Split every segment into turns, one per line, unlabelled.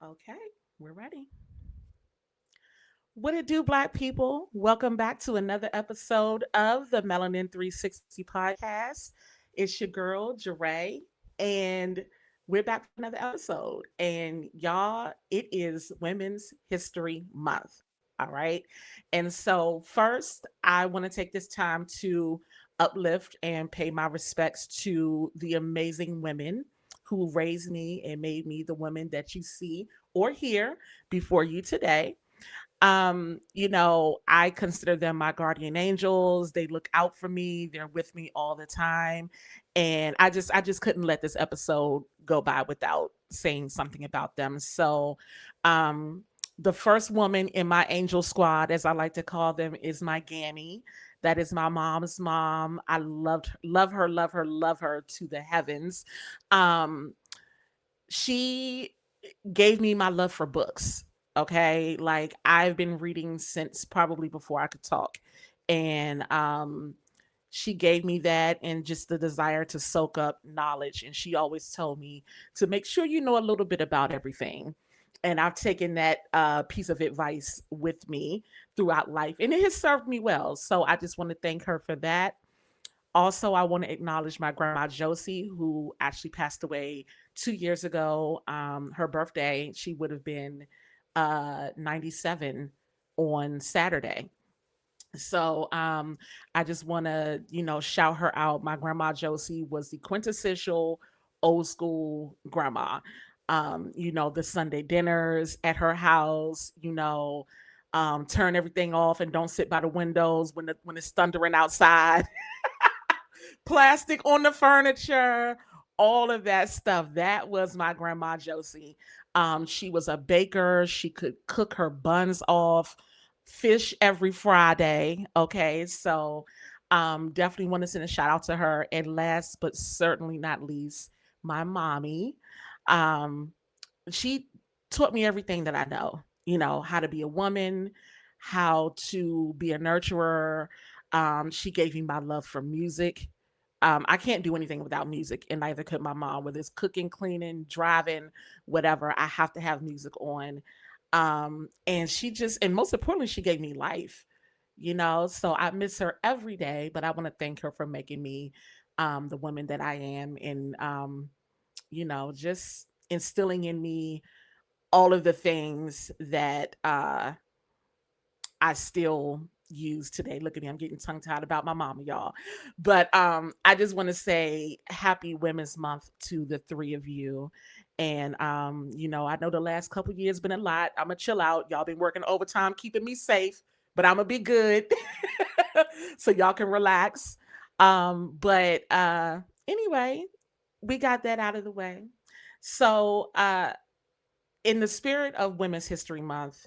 Okay, we're ready. What it do, Black people? Welcome back to another episode of the Melanin 360 podcast. It's your girl, Jeray, and we're back for another episode. And y'all, it is Women's History Month. All right. And so, first, I want to take this time to uplift and pay my respects to the amazing women who raised me and made me the woman that you see or hear before you today. I consider them my guardian angels. They look out for me. They're with me all the time. And I just couldn't let this episode go by without saying something about them. So um the first woman in my angel squad, as I like to call them, is my Gammy. That is my mom's mom. I love her, love her to the heavens. Um, she gave me my love for books. Okay. Like I've been reading since probably before I could talk. And she gave me that and just the desire to soak up knowledge. And she always told me to make sure you know a little bit about everything. And I've taken that piece of advice with me throughout life, and it has served me well. So I just want to thank her for that. Also, I want to acknowledge my grandma Josie, who actually passed away 2 years ago. Her birthday, she would have been 97 on Saturday. So I just want to, shout her out. My grandma Josie was the quintessential old school grandma. The Sunday dinners at her house, turn everything off and don't sit by the windows when it's thundering outside. Plastic on the furniture, all of that stuff. That was my grandma Josie. She was a baker. She could cook her buns off, fish every Friday. Okay, so definitely want to send a shout out to her. And last but certainly not least, my mommy. Um, she taught me everything that I know. How to be a woman, how to be a nurturer. She gave me my love for music. I can't do anything without music, and neither could my mom. Whether it's cooking, cleaning, driving, whatever, I have to have music on. And and most importantly, she gave me life. So I miss her every day, but I want to thank her for making me the woman that I am, and just instilling in me all of the things that I still use today. Look at me, I'm getting tongue tied about my mama, y'all. But I just want to say happy Women's Month to the three of you. And I know the last couple years been a lot. I'ma chill out. Y'all been working overtime, keeping me safe, but I'ma be good. So y'all can relax. But anyway, we got that out of the way. So in the spirit of Women's History Month,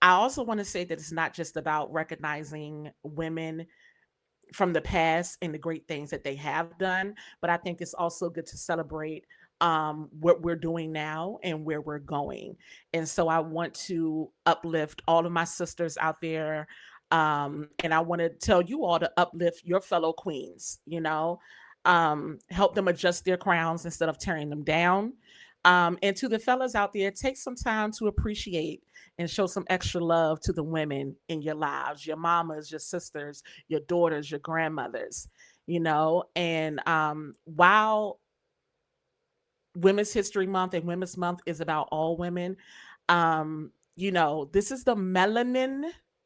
I also want to say that it's not just about recognizing women from the past and the great things that they have done, but I think it's also good to celebrate what we're doing now and where we're going. And so I want to uplift all of my sisters out there. And I want to tell you all to uplift your fellow queens, help them adjust their crowns instead of tearing them down. And to the fellas out there, take some time to appreciate and show some extra love to the women in your lives, your mamas, your sisters, your daughters, your grandmothers, And while Women's History Month and Women's Month is about all women, this is the Melanin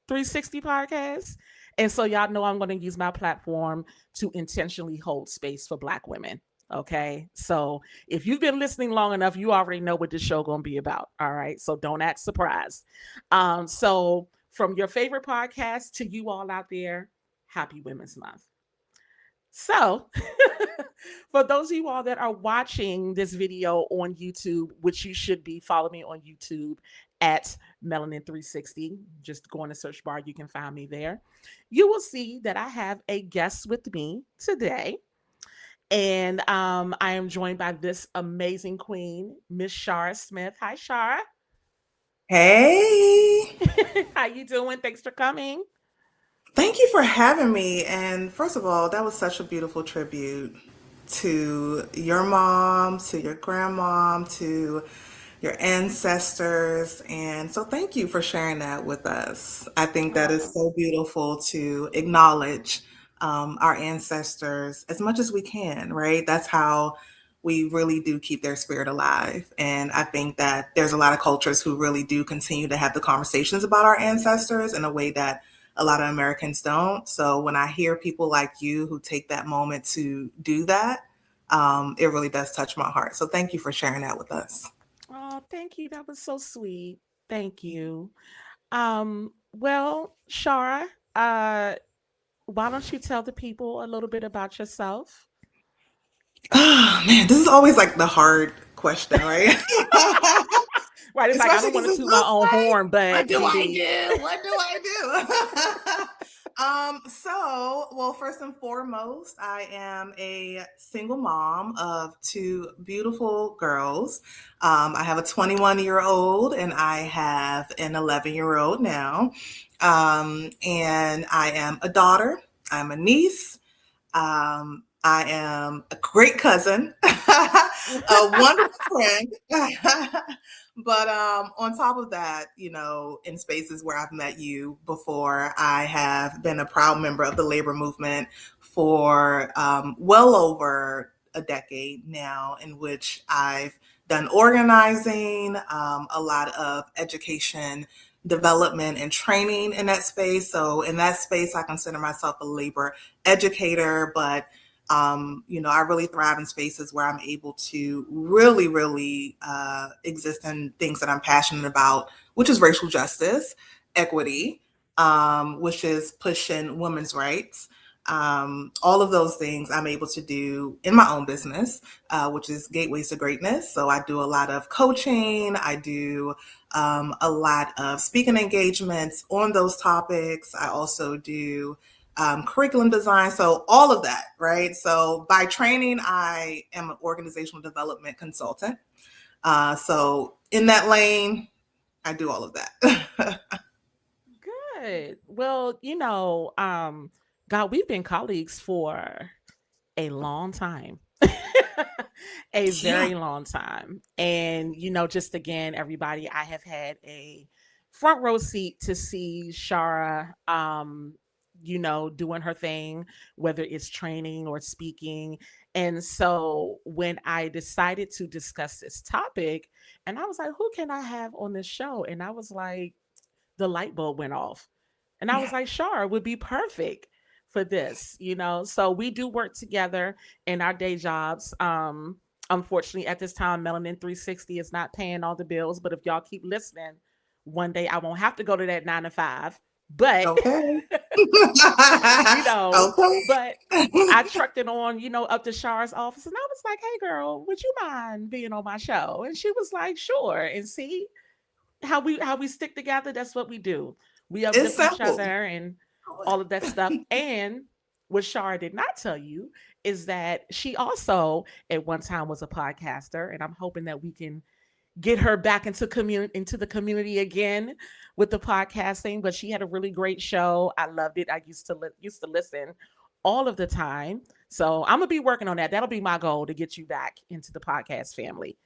360 podcast. And so y'all know I'm going to use my platform to intentionally hold space for Black women. Okay. So if you've been listening long enough, you already know what this show gonna be about. All right. So don't act surprised. So from your favorite podcast to you all out there, happy Women's Month. So for those of you all that are watching this video on YouTube, which you should be, follow me on YouTube at Melanin360. Just go in the search bar, you can find me there. You will see that I have a guest with me today. And I am joined by this amazing queen, Miss Shara Smith. Hi, Shara.
Hey,
How you doing? Thanks for coming.
thank you for having me. And first of all, that was such a beautiful tribute to your mom, to your grandmom, to your ancestors. And so thank you for sharing that with us. I think that is so beautiful to acknowledge our ancestors as much as we can, right? That's how we really do keep their spirit alive. And I think that there's a lot of cultures who really do continue to have the conversations about our ancestors in a way that a lot of Americans don't. So when I hear people like you who take that moment to do that, it really does touch my heart. So thank you for sharing that with us.
Oh, thank you. That was so sweet. Thank you. Well, Shara, uh, why don't you tell the people a little bit about yourself?
Oh man, this is always like the hard question, right?
Right, it's like I
Especially
don't want
because
to
it's
toot my own
like,
horn,
what
but
do
Dee
I
Dee.
do? What do I do? Well, first and foremost, I am a single mom of two beautiful girls. I have a 21-year-old and I have an 11-year-old now. And I am a daughter, I'm a niece, I am a great cousin, a wonderful friend. But on top of that, in spaces where I've met you before, I have been a proud member of the labor movement for well over a decade now, in which I've done organizing, a lot of education, development, and training in that space. So, in that space, I consider myself a labor educator, but I really thrive in spaces where I'm able to really, really exist in things that I'm passionate about, which is racial justice, equity, which is pushing women's rights. All of those things I'm able to do in my own business, which is Gateways to Greatness. So I do a lot of coaching. I do a lot of speaking engagements on those topics. I also do curriculum design. So all of that, right? So by training, I am an organizational development consultant. So in that lane, I do all of that.
Good. Well, God, we've been colleagues for a long time. A
Yeah.
very long time. And, just again, everybody, I have had a front row seat to see Shara, doing her thing, whether it's training or speaking. And so when I decided to discuss this topic, and I was like, who can I have on this show? And I was like, the light bulb went off. And I was
Yeah.
like, Shar would be perfect for this. So we do work together in our day jobs. Unfortunately, at this time, Melanin 360 is not paying all the bills. But if y'all keep listening, one day I won't have to go to that 9 to 5. But
Okay.
you know,
Okay.
but I trucked it on, up to Shar's office, and I was like, "Hey, girl, would you mind being on my show?" And she was like, "Sure." And see, how we stick together, that's what we do. We
It's
uplift each
simple.
other and all of that stuff. And what Shara did not tell you is that she also at one time was a podcaster, and I'm hoping that we can get her back into the community again with the podcasting. But she had a really great show. I loved it. I used to listen all of the time. So I'm gonna be working on that. That'll be my goal, to get you back into the podcast family.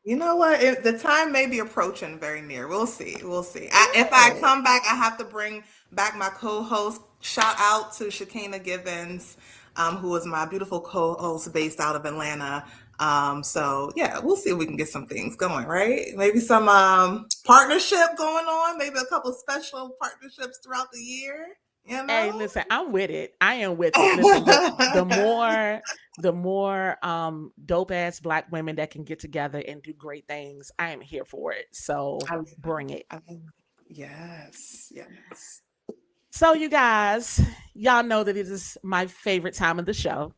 You know what? The time may be approaching very near. We'll see. We'll see. If I
Good.
come back, I have to bring back my co-host. Shout out to Shakina Givens, who is my beautiful co-host based out of Atlanta. So yeah, we'll see if we can get some things going, right? Maybe some partnership going on. Maybe a couple special partnerships throughout the year. You
Hey,
know.
listen, I'm with it. I am with it. Listen, the more dope ass black women that can get together and do great things, I am here for it. So
I,
bring it.
I, yes, yes.
So you guys, y'all know that it is my favorite time of the show.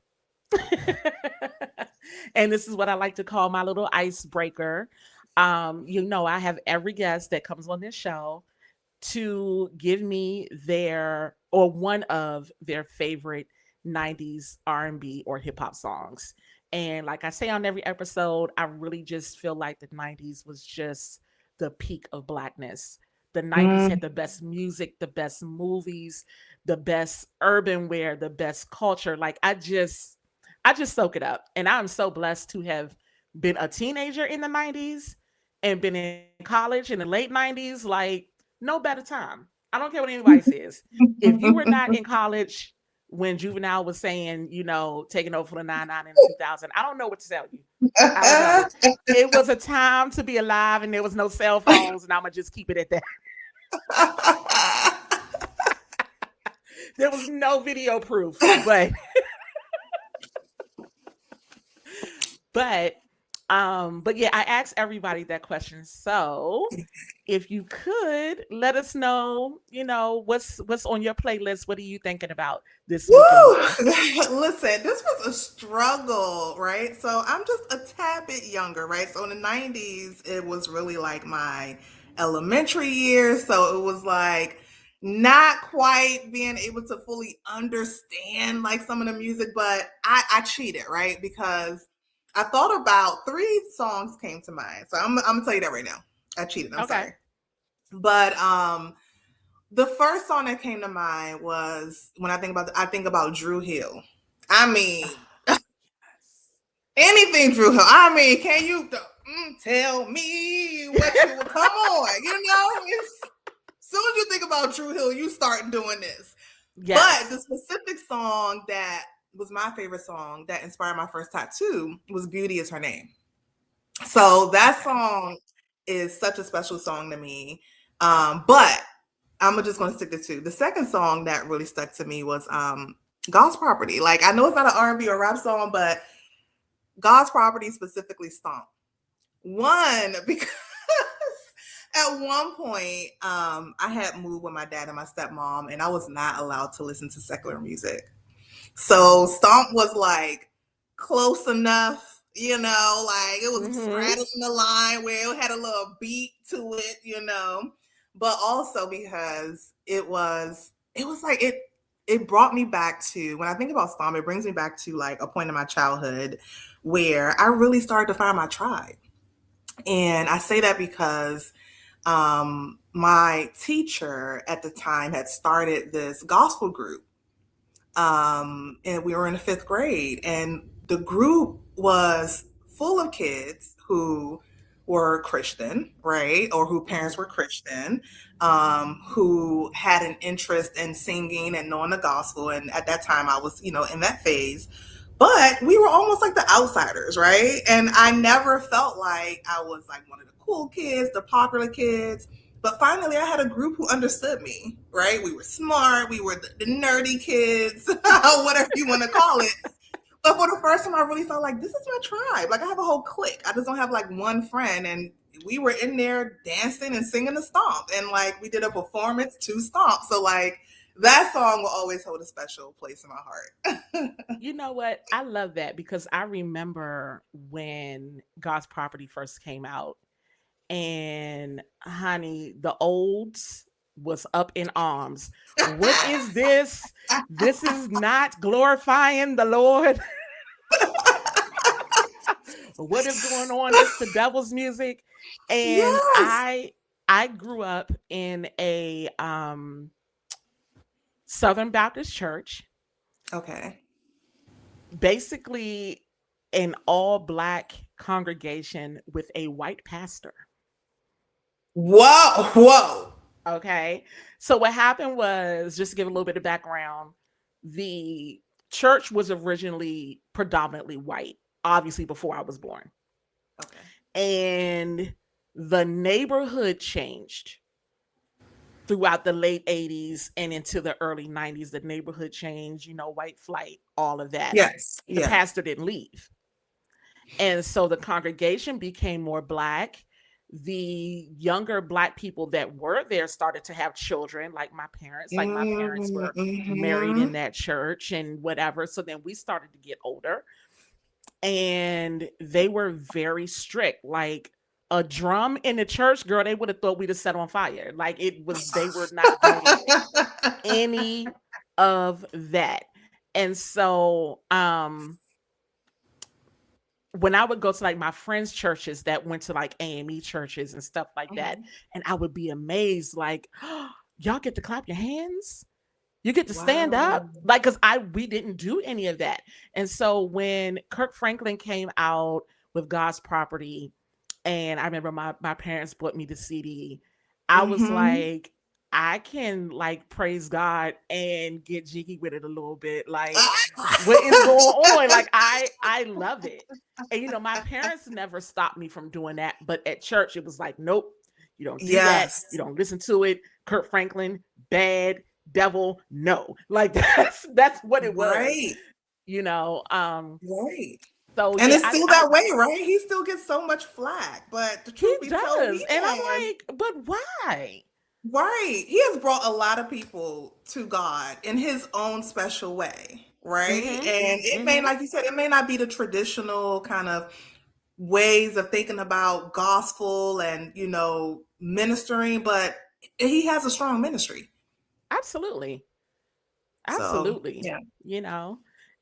And this is what I like to call my little icebreaker. I have every guest that comes on this show to give me their or one of their favorite 90s R&B or hip hop songs. And like I say on every episode, I really just feel like the 90s was just the peak of blackness. The 90s had
Mm,
the best music, the best movies, the best urban wear, the best culture. Like I just soak it up. And I'm so blessed to have been a teenager in the 90s and been in college in the late 90s, like no better time. I don't care what anybody says. If you were not in college when Juvenile was saying, taking over for the 99 in 2000, I don't know what to tell you. I don't know. It was a time to be alive and there was no cell phones, and I'm going to just keep it at that. There was no video proof, but but yeah, I asked everybody that question. So if you could let us know, what's on your playlist. What are you thinking about this week and
Woo!
why?
Listen, this was a struggle, right? So I'm just a tad bit younger, right? So in the 90s, it was really like my elementary years. So it was like not quite being able to fully understand like some of the music, but I cheated, right? Because I thought about three songs came to mind. So I'm gonna tell you that right now. I cheated. I'm
Okay.
sorry. But the first song that came to mind was when I think about Drew Hill. I mean,
Yes.
anything Drew Hill. I mean, can you tell me what you will come on? It's soon as you think about Drew Hill, you start doing this. But the
Yes.
specific song that was my favorite song that inspired my first tattoo was "Beauty Is Her Name." So that
Okay.
song is such a special song to me. But I'm just going to stick to two. The second song that really stuck to me was God's Property. Like I know it's not an R&B or rap song, but God's Property, specifically Stomp. One, because at one point I had moved with my dad and my stepmom, and I was not allowed to listen to secular music. So
Mm.
Stomp was like close enough, like it was
Mhm.
straddling the line where it had a little beat to it. But also because it was like it brought me back to when I think about Stomp, it brings me back to like a point in my childhood where I really started to find my tribe. And I say that because my teacher at the time had started this gospel group, and we were in the fifth grade, and the group was full of kids who were Christian, right, or who parents
Mhm.
were Christian, who had an interest in singing and knowing the gospel. And at that time, I was, in that phase. But we were almost like the outsiders, right? And I never felt like I was like one of the cool kids, the popular kids. But finally, I had a group who understood me, right? We were smart, we were the nerdy kids, whatever you want to call it. But for the first time, I really felt like this is my tribe. Like I have a whole clique. I just don't have like one friend. And we were in there dancing and singing the stomp. And like we did a performance to stomp. So like that song will always hold a special place in my heart.
You know what? I love that because I remember when God's Property first came out, and honey, the olds was up in arms. What is this? This is not glorifying the Lord. What is going on? This the devil's music. And
Yes.
I grew up in a Southern Baptist church,
Okay.
basically an all black congregation with a white pastor.
Whoa. Whoa.
Okay. So what happened was, just to give a little bit of background, the church was originally predominantly white, obviously before I was born.
Okay.
And the neighborhood changed throughout the late 80s and into the early 90s. The neighborhood changed, white flight, all of that.
Yes.
The
Yeah.
pastor didn't leave. And so the congregation became more black. The younger black people that were there started to have children, like my parents. Like my parents were married
Mm-hmm.
in that church and whatever. So then we started to get older, and they were very strict. Like a drum in the church, girl, they would have thought we'd have set on fire. Like it was, they were not doing any of that. And so when I would go to like my friends' churches that went to like AME churches and stuff like that,
Mhm.
and I would be amazed, like, oh, y'all get to clap your hands, you get to stand
Wow.
up, like, because we didn't do any of that. And so when Kirk Franklin came out with God's Property, and I remember my parents bought me the CD. I was
Mm-hmm.
like, I can like praise God and get jiggy with it a little bit. Like, what is going on? Like, I love it. And my parents never stopped me from doing that, but at church it was like, nope, you don't do that. You
Yes.
don't listen to it. Kurt Franklin, bad, devil, no. Like that's what it was.
Right.
You know.
Right.
So
And
yeah,
it's still
I
that way, right? He still gets so much flack. But the
he
truth be told,
does. And I'm like, but why?
right. He has brought a lot of people to God in his own special way, right?
Mhm.
And it may,
Mhm.
like you said, it may not be the traditional kind of ways of thinking about gospel and, ministering, but he has a strong ministry.
Absolutely.
So,
Absolutely.
yeah.
You know.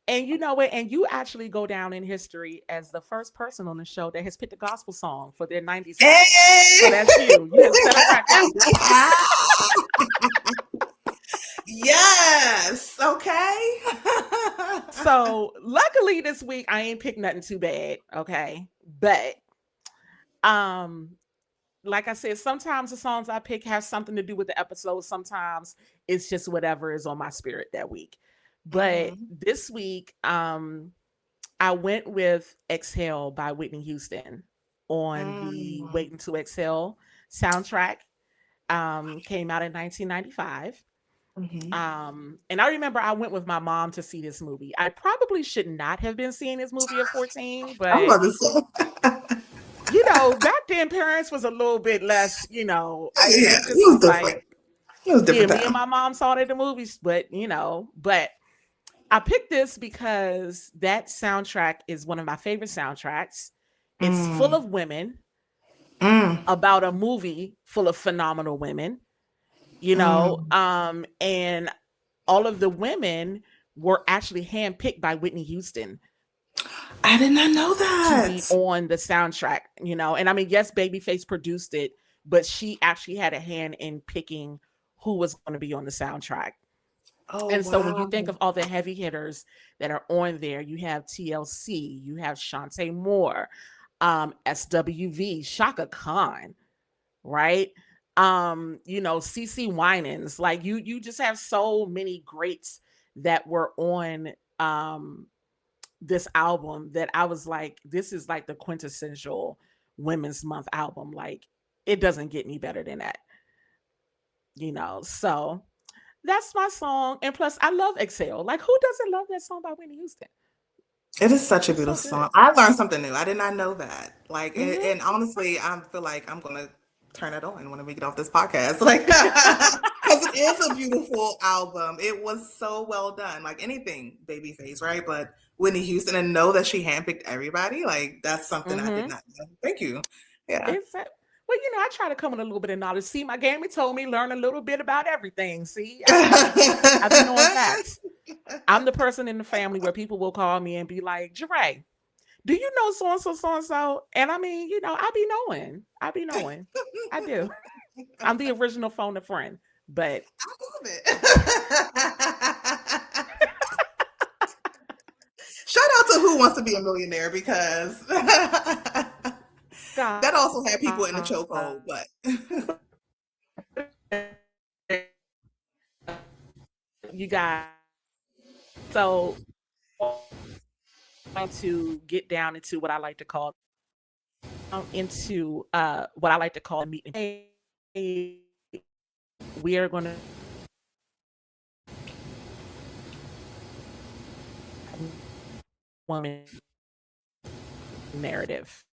And you know what? And you actually go down in history as the first person on the show that has picked a gospel song for their 90s album. So
Hey!
that's you. You have set a record.
Yes. Okay.
So luckily this week I ain't picked nothing too bad. Okay. But um like I said, sometimes the songs I pick have something to do with the episode. Sometimes it's just whatever is on my spirit that week. But
Hmm.
this week, I went with Exhale by Whitney Houston on the
Mm.
Waiting to Exhale soundtrack. Came out in 1995.
Hmm.
And I remember I went with my mom to see this movie. I probably should not have been seeing this movie at 14,
I'm
but
about to say.
back then parents was a little bit less,
Yeah,
it
it
just
was
was like,
different. It was a
yeah,
different
me and
time.
my mom saw it at the movies, but I picked this because that soundtrack is one of my favorite soundtracks. It's full
Mm.
of women
Mm.
about a movie full of phenomenal women,
Mm.
and all of the women were actually handpicked by Whitney Houston
I did not know
to
that.
be on the soundtrack, and I mean, yes, Babyface produced it, but she actually had a hand in picking who was going to be on the soundtrack.
Oh,
And so when you
wow.
think of all the heavy hitters that are on there, you have TLC, you have Shantae Moore, SWV, Shaka Khan, right? CC Winans. Like you just have so many greats that were on this album that I was like, this is like the quintessential Women's Month album. Like it doesn't get any better than that. So that's my song. And plus, I love Exhale. Like, who doesn't love that song by Whitney Houston?
It is such a
It's
beautiful
so
song.
good.
I learned something new. I did not know that. Like,
Hmm.
and honestly, I feel like I'm gonna turn it on when we get off this podcast. Like, because it is a beautiful album. It was so well done. Like anything Babyface, right? But Whitney Houston, and know that she handpicked everybody. Like, that's something I did
Hmm.
not know. Thank you. Yeah.
It's well, I try to come with a little bit of knowledge. See, my gammy told me learn a little bit about everything. See, I be knowing facts. I'm the person in the family where people will call me and be like, Jeray, do you know so and so, so and so? And I mean, I be knowing. I be knowing. I do. I'm the original phone a friend. But
I love it. Shout out to Who Wants to Be a Millionaire because that also had people in the
God,
chokehold. But
you guys. So going to get down into what I like to call the meat and we are going to woman narrative.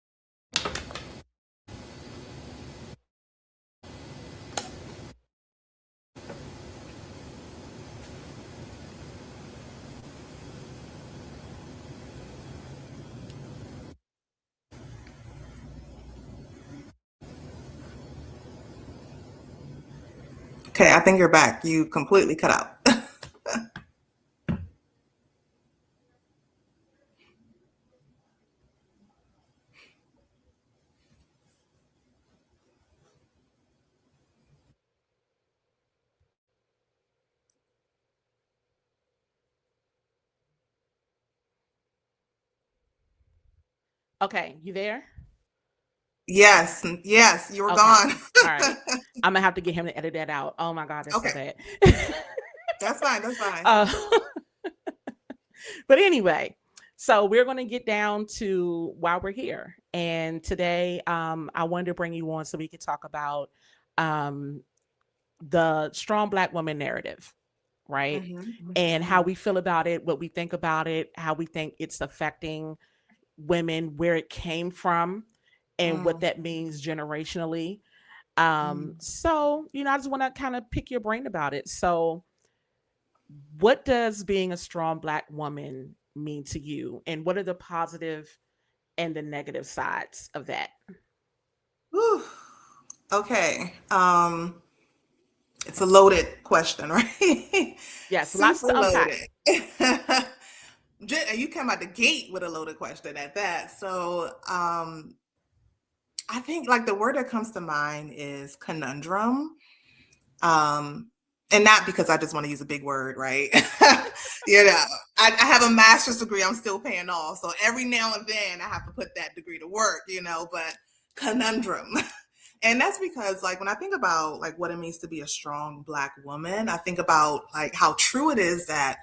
okay, I think you're back. You completely cut out.
Okay, you there?
Yes, yes, you were
Okay.
gone.
All right. I'm gonna have to get him to edit that out. Oh my God, that's so
Okay,
bad.
that's fine. That's fine.
uh, but anyway, so we're going to get down to why we're here. And today, I wanted to bring you on so we could talk about um, the strong Black woman narrative, right? And how
Hmm.
we feel about it, what we think about it, how we think it's affecting women, where it came from, and what
Mm,
that means generationally.
mm.
So, I just want to kind of pick your brain about it. So, what does being a strong Black woman mean to you? And what are the positive and the negative sides of that?
Whew. Okay. It's a loaded question, right?
Yes, lots
Super
to unpack.
loaded. You came out the gate with a loaded question at that. So, I think like the word that comes to mind is conundrum. Um, and not because I just want to use a big word, right? You know, I have a master's degree I'm still paying off. So every now and then I have to put that degree to work, but conundrum. And that's because like when I think about like what it means to be a strong Black woman, I think about like how true it is that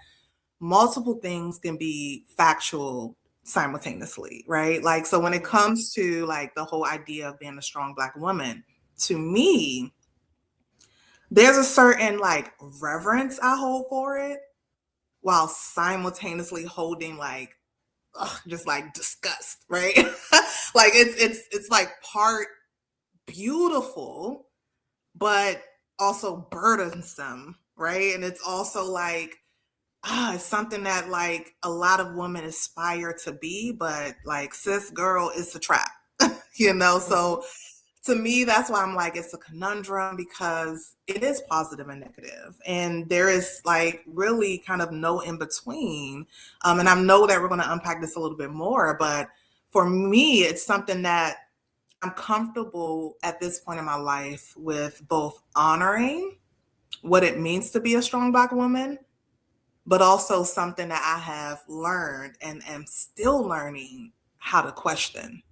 multiple things can be factual simultaneously, right? Like so when it
Mhm.
comes to like the whole idea of being a strong Black woman, to me, there's a certain like reverence I hold for it while simultaneously holding like just like disgust, right? Like it's like part beautiful but also burdensome, right? And it's also like it's something that like a lot of women aspire to be, but like cis girl, it's a trap,
Mhm.
So to me, that's why I'm like, it's a conundrum because it is positive and negative. And there is like really kind of no in between. And I know that we're going to unpack this a little bit more, but for me, it's something that I'm comfortable at this point in my life with both honoring what it means to be a strong Black woman, but also something that I have learned and am still learning how to question.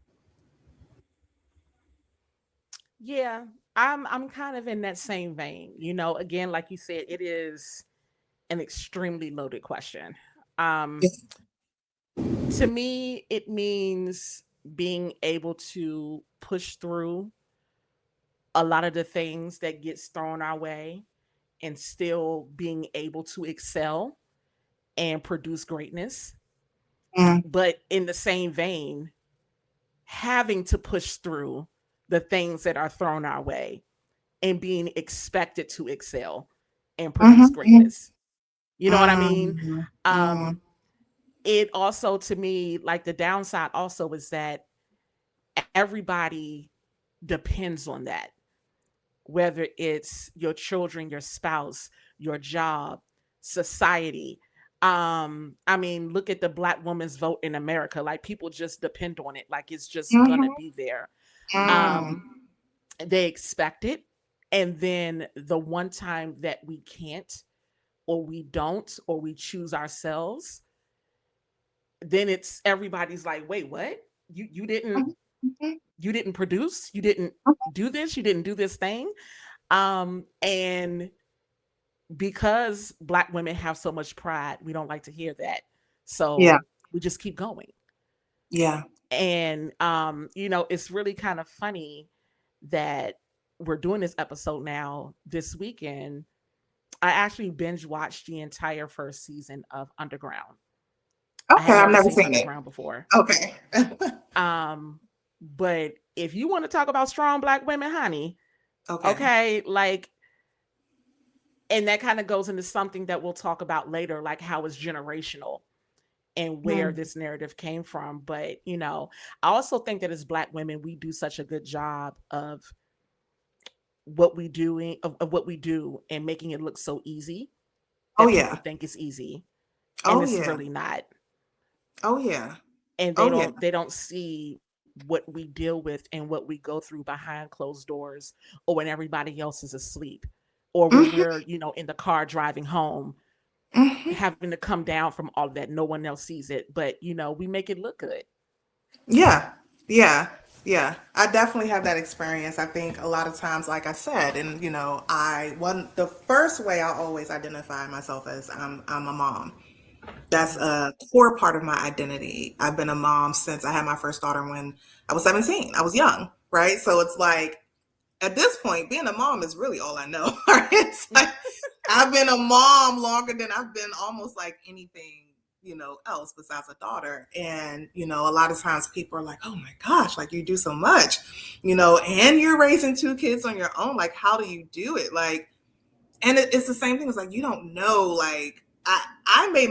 Yeah, I'm kind of in that same vein. Again, like you said, it is an extremely loaded question. Um, to me, it means being able to push through a lot of the things that gets thrown our way and still being able to excel and produce greatness.
Mm,
But in the same vein, having to push through the things that are thrown our way and being expected to excel and produce
mhm,
greatness. You know what I mean?
mm,
Um,
mm,
it also, to me, like the downside also is that everybody depends on that, whether it's your children, your spouse, your job, society. I mean, look at the Black woman's vote in America. Like people just depend on it. Like it's just gonna
mhm,
be there.
mm.
Um, they expect it. And then the one time that we can't, or we don't, or we choose ourselves, then it's everybody's like, wait, what? You didn't
Mhm, mhm,
you didn't produce, you didn't do this, you didn't do this thing. And because Black women have so much pride, we don't like to hear that.
yeah,
So we just keep going.
yeah.
And it's really kind of funny that we're doing this episode now this weekend. I actually binge watched the entire first season of Underground. I
Okay,
had
I've
never
never
seen
seen it.
Underground before.
Okay.
Um, but if you want to talk about strong Black women, honey,
Okay.
okay, like, and that kind of goes into something that we'll talk about later, like how it's generational and where
Mm.
this narrative came from. But, I also think that as Black women, we do such a good job of what we do and making it look so easy
Oh
that people
yeah.
think it's easy. And
Oh
it's
yeah.
really not.
Oh yeah.
And
Oh yeah.
they don't see what we deal with and what we go through behind closed doors, or when everybody else is asleep, or when
Mhm,
we're, in the car driving home,
mhm.
having to come down from all of that. No one else sees it, but we make it look good.
Yeah. Yeah. Yeah, I definitely have that experience. I think a lot of times, like I said, and I one the first way I always identify myself as I'm a mom. That's
Mhm.
a core part of my identity. I've been a mom since I had my first daughter when I was 17. I was young, right? So it's like at this point, being a mom is really all I know. Right? It's like I've been a mom longer than I've been almost like anything, else besides a daughter. And, a lot of times people are like, oh my gosh, like you do so much, and you're raising two kids on your own. Like, how do you do it? Like, and it's the same thing. It's like you don't know. Like I may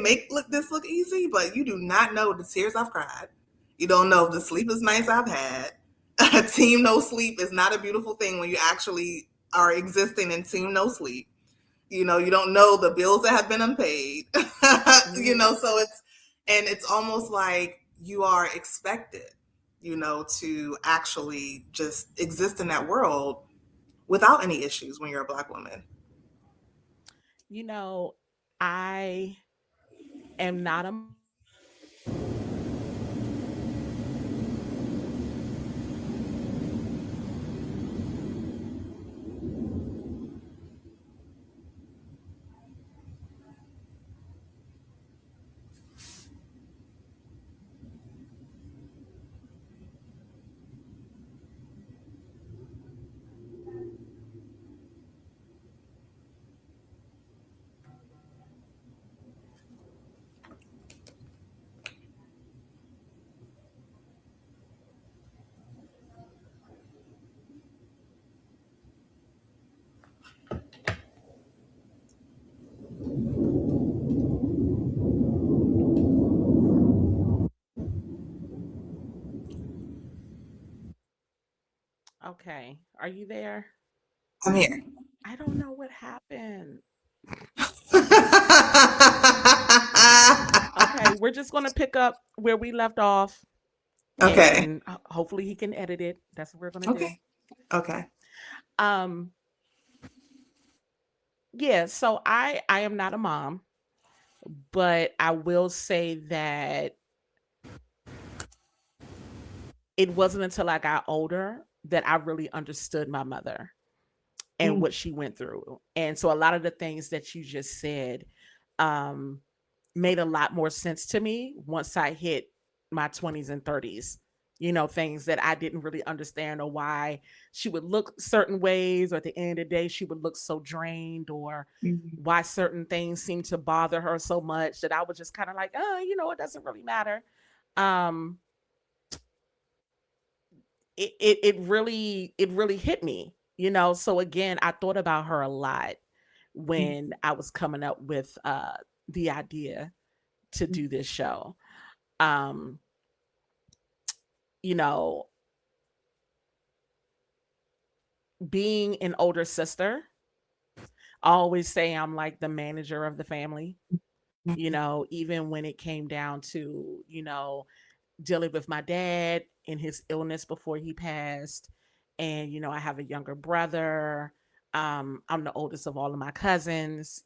this look easy, but you do not know the tears I've cried. You don't know the sleepless nights I've had. Team no sleep is not a beautiful thing when you actually are existing in team no sleep. You don't know the bills that have been unpaid.
Mhm.
So it's almost like you are expected, to actually just exist in that world without any issues when you're a Black woman.
You know, I am not a okay. Are you there?
I'm here.
I don't know what happened. Okay, we're just going to pick up where we left off
Okay.
and hopefully he can edit it. That's what we're going to do.
Okay. Okay.
Um yeah, so I am not a mom, but I will say that it wasn't until I got older that I really understood my mother and
Mm,
what she went through. And so a lot of the things that you just said um, made a lot more sense to me once I hit my 20s and 30s. Things that I didn't really understand or why she would look certain ways, or at the end of the day, she would look so drained, or
mm,
why certain things seemed to bother her so much that I was just kind of like, oh, it doesn't really matter. Um, it really hit me, so again, I thought about her a lot
mm,
when I was coming up with the idea to
mm,
do this show. um you know Being an older sister, I always say I'm like the manager of the family.
mm,
Even when it came down to dealing with my dad and his illness before he passed. And, I have a younger brother. I'm the oldest of all of my cousins.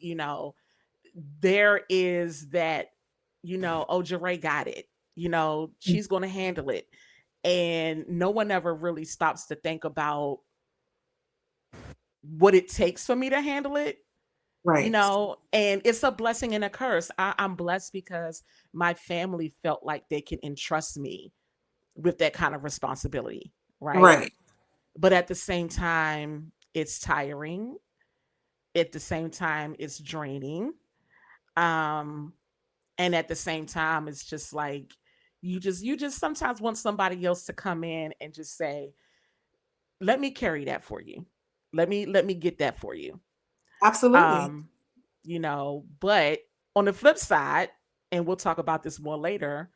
There is that, oh, Jeray got it.
mm.
She's going to handle it. And no one ever really stops to think about what it takes for me to handle it.
Right.
And it's a blessing and a curse. I'm blessed because my family felt like they can entrust me with that kind of responsibility, right?
Right.
But at the same time, it's tiring. At the same time, it's draining. Um, and at the same time, it's just like you just sometimes want somebody else to come in and just say, "Let me carry that for you. Let me get that for you."
Absolutely.
Um, but on the flip side, and we'll talk about this more later,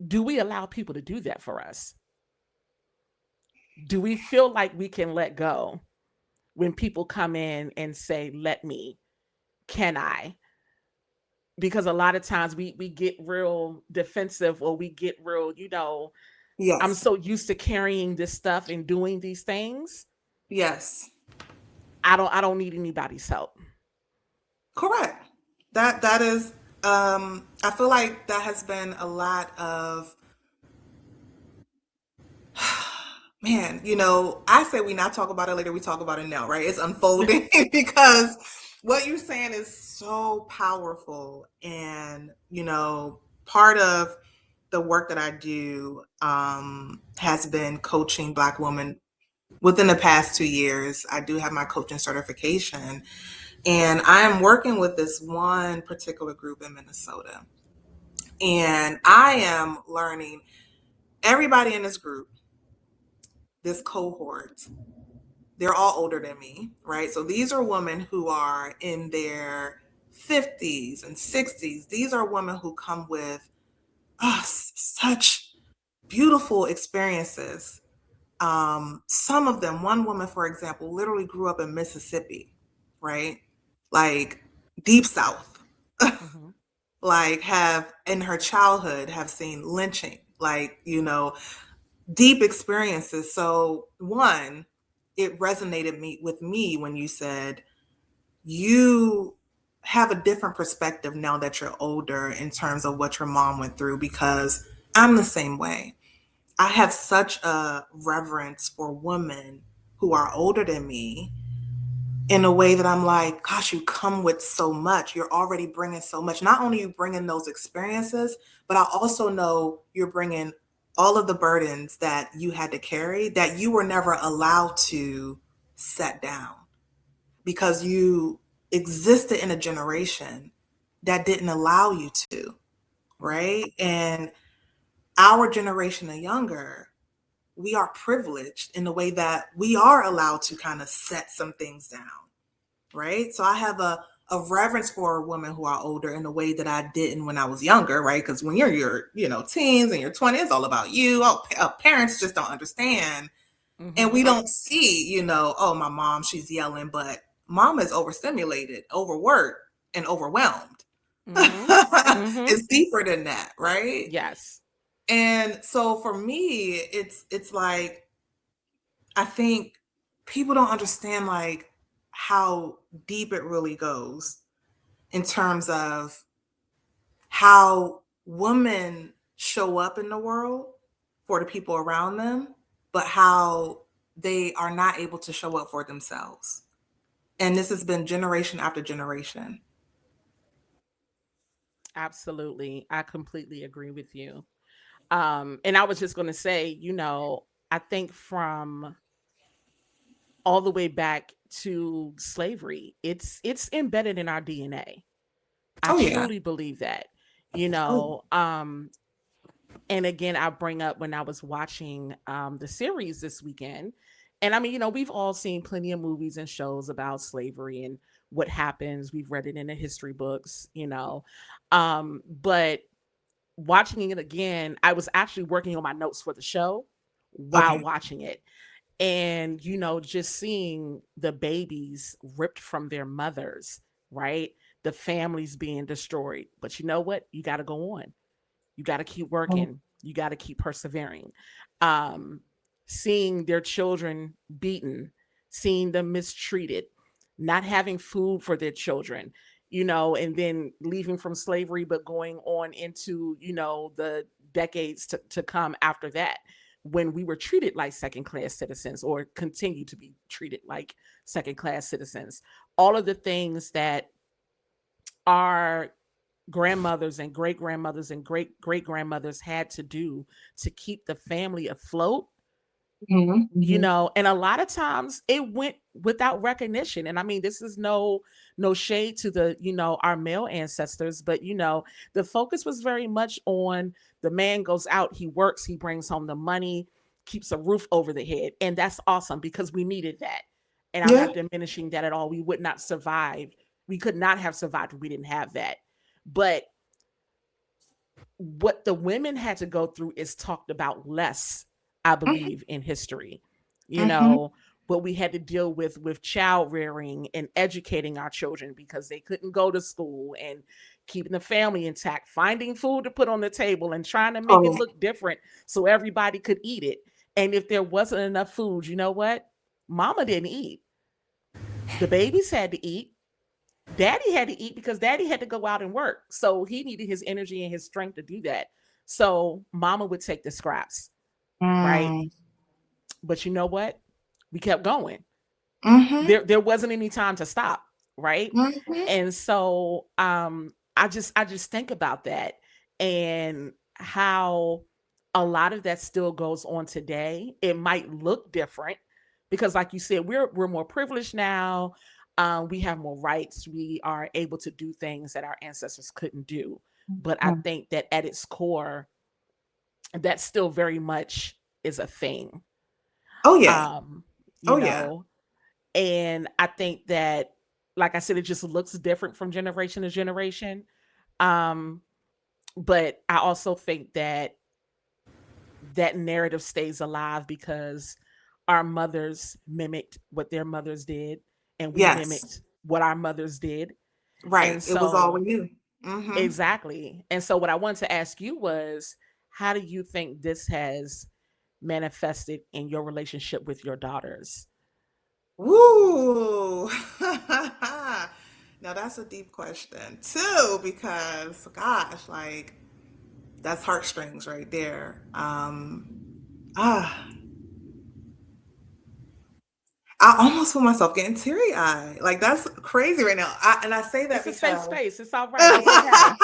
do we allow people to do that for us? Do we feel like we can let go when people come in and say, "Let me, can I?" Because a lot of times we get real defensive, or we get real, I'm
Yes.
so used to carrying this stuff and doing these things.
Yes.
I don't need anybody's help.
Correct. That is I feel like that has been a lot of Man, I say we not talk about it later, we talk about it now, right? It's unfolding because what you're saying is so powerful. And, part of the work that I do has been coaching Black women within the past 2 years. I do have my coaching certification, and I am working with this one particular group in Minnesota. And I am learning everybody in this group, this cohort, they're all older than me, right? So these are women who are in their 50s and 60s. These are women who come with such beautiful experiences. Some of them, one woman, for example, literally grew up in Mississippi, right? Like deep South.
Mm-hmm.
Like have in her childhood have seen lynching, like, deep experiences. So one, it resonated with me when you said you have a different perspective now that you're older in terms of what your mom went through, because I'm the same way. I have such a reverence for women who are older than me in a way that I'm like, gosh, you come with so much. You're already bringing so much. Not only you bringing those experiences, but I also know you're bringing all of the burdens that you had to carry that you were never allowed to set down because you existed in a generation that didn't allow you to, right? And our generation and younger, we are privileged in the way that we are allowed to kind of set some things down, right? So I have a reverence for women who are older in a way that I didn't when I was younger, right? Because when you're your teens and your 20s, it's all about you. Oh, parents just don't understand. And
Mm-hmm.
we don't see, oh, my mom, she's yelling, but mom is overstimulated, overworked, and overwhelmed.
Mm-hmm. Mm-hmm.
It's deeper than that, right?
Yes.
And so for me, it's like I think people don't understand like how deep it really goes in terms of how women show up in the world for the people around them, but how they are not able to show up for themselves. And this has been generation after generation.
Absolutely. I completely agree with you. And I was just going to say, I think from all the way back to slavery, it's embedded in our DNA. I
Oh yeah.
truly believe that. You
Oh,
know, um and again, I bring up when I was watching the series this weekend. And I mean, we've all seen plenty of movies and shows about slavery and what happens. We've read it in the history books. But watching it again, I was actually working on my notes for the show while
okay.
watching it. And, just seeing the babies ripped from their mothers, right? The families being destroyed. But you know what? You got to go on. You got to keep
Oh,
working. You got to keep persevering. Um, Seeing their children beaten, seeing them mistreated, not having food for their children, and then leaving from slavery, but going on into, the decades to come after that, when we were treated like second class citizens or continue to be treated like second class citizens. All of the things that our grandmothers and great grandmothers and great great grandmothers had to do to keep the family afloat,
mhm, mhm.
and a lot of times it went without recognition. And I mean, this is no shade to the, our male ancestors, but the focus was very much on the man goes out, he works, he brings home the money, keeps a roof over the head, and that's awesome because we needed that. And I'm
Yeah.
not diminishing that at all. We would not survive, we could not have survived if we didn't have that. But what the women had to go through is talked about less, I
Mhm,
believe, in history. You
mhm.
know, what we had to deal with child rearing and educating our children because they couldn't go to school, and keeping the family intact, finding food to put on the table and trying to make it
Oh,
look different so everybody could eat it. And if there wasn't enough food, you know what? Mama didn't eat. The babies had to eat. Daddy had to eat because daddy had to go out and work. So he needed his energy and his strength to do that. So mama would take the scraps, right?
mm,
But you know what? We kept going.
Mm-hmm.
There wasn't any time to stop, right?
Mm-hmm.
And so I just think about that and how a lot of that still goes on today. It might look different because like you said, we're more privileged now. We have more rights. We are able to do things that our ancestors couldn't do. But I think that at its core, that still very much is a thing.
Oh yeah.
Um, you
Oh yeah.
know, and I think that, like I said, it just looks different from generation to generation. Um, but I also think that that narrative stays alive because our mothers mimicked what their mothers did, and we
Yes.
mimicked what our mothers did.
Right.
And
It was all we
so,
knew. Mm-hmm.
exactly. And so, what I wanted to ask you was, how do you think this has manifested in your relationship with your daughters?
Woo. Now that's a deep question too, because gosh, like that's heartstrings right there. Ah, I almost feel myself getting teary eyed. Like that's crazy right now. And I say that
It's a safe
because,
space. It's all right. Go ahead.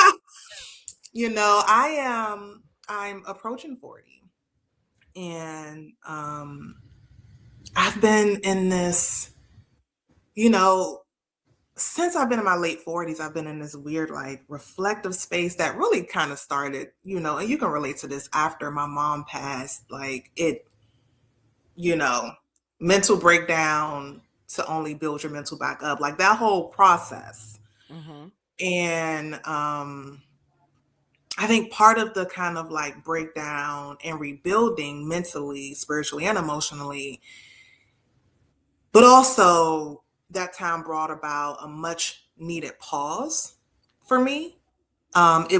I'm approaching 40, and I've been in this, you know, since I've been in my late 40s, I've been in this weird, like, reflective space that really kind of started, and you can relate to this after my mom passed. Like, you know, mental breakdown to only build your mental back up, like that whole process.
Hmm.
And I think part of the kind of like breakdown and rebuilding mentally, spiritually, and emotionally, but also that time brought about a much needed pause for me. Honestly,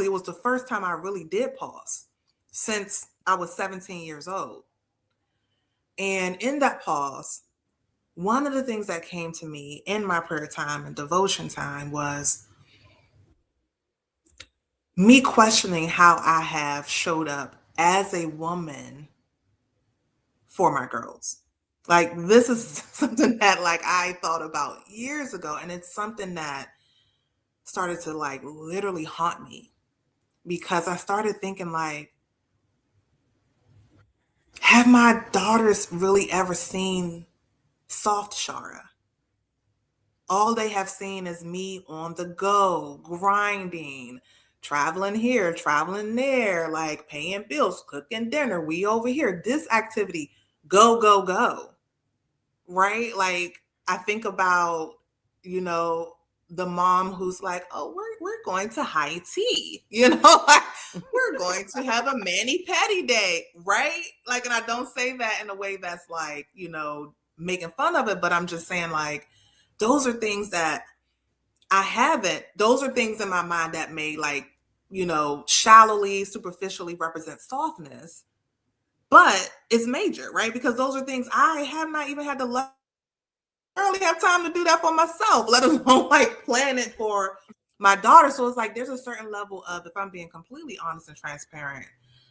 it was the first time I really did pause since I was 17 years old. And in that pause, one of the things that came to me in my prayer time and devotion time was me questioning how I have showed up as a woman for my girls. Like this is something that like I thought about years ago, and it's something that started to like literally haunt me because I started thinking like, have my daughters really ever seen soft Shara? All they have seen is me on the go, grinding, traveling here, traveling there, like paying bills, cooking dinner. We over here, this activity, go, go, go. Right? Like I think about, you know, the mom who's like, "Oh, we're going to high tea," like we're going to have a mani patty day, right? Like, and I don't say that in a way that's like, making fun of it, but I'm just saying like, those are things that I haven't. Those are things in my mind that may like, shallowly, superficially represent softness, but it's major, right? Because those are things I have not even had to barely have time to do that for myself, let alone like plan it for my daughter. So it's like there's a certain level of, if I'm being completely honest and transparent,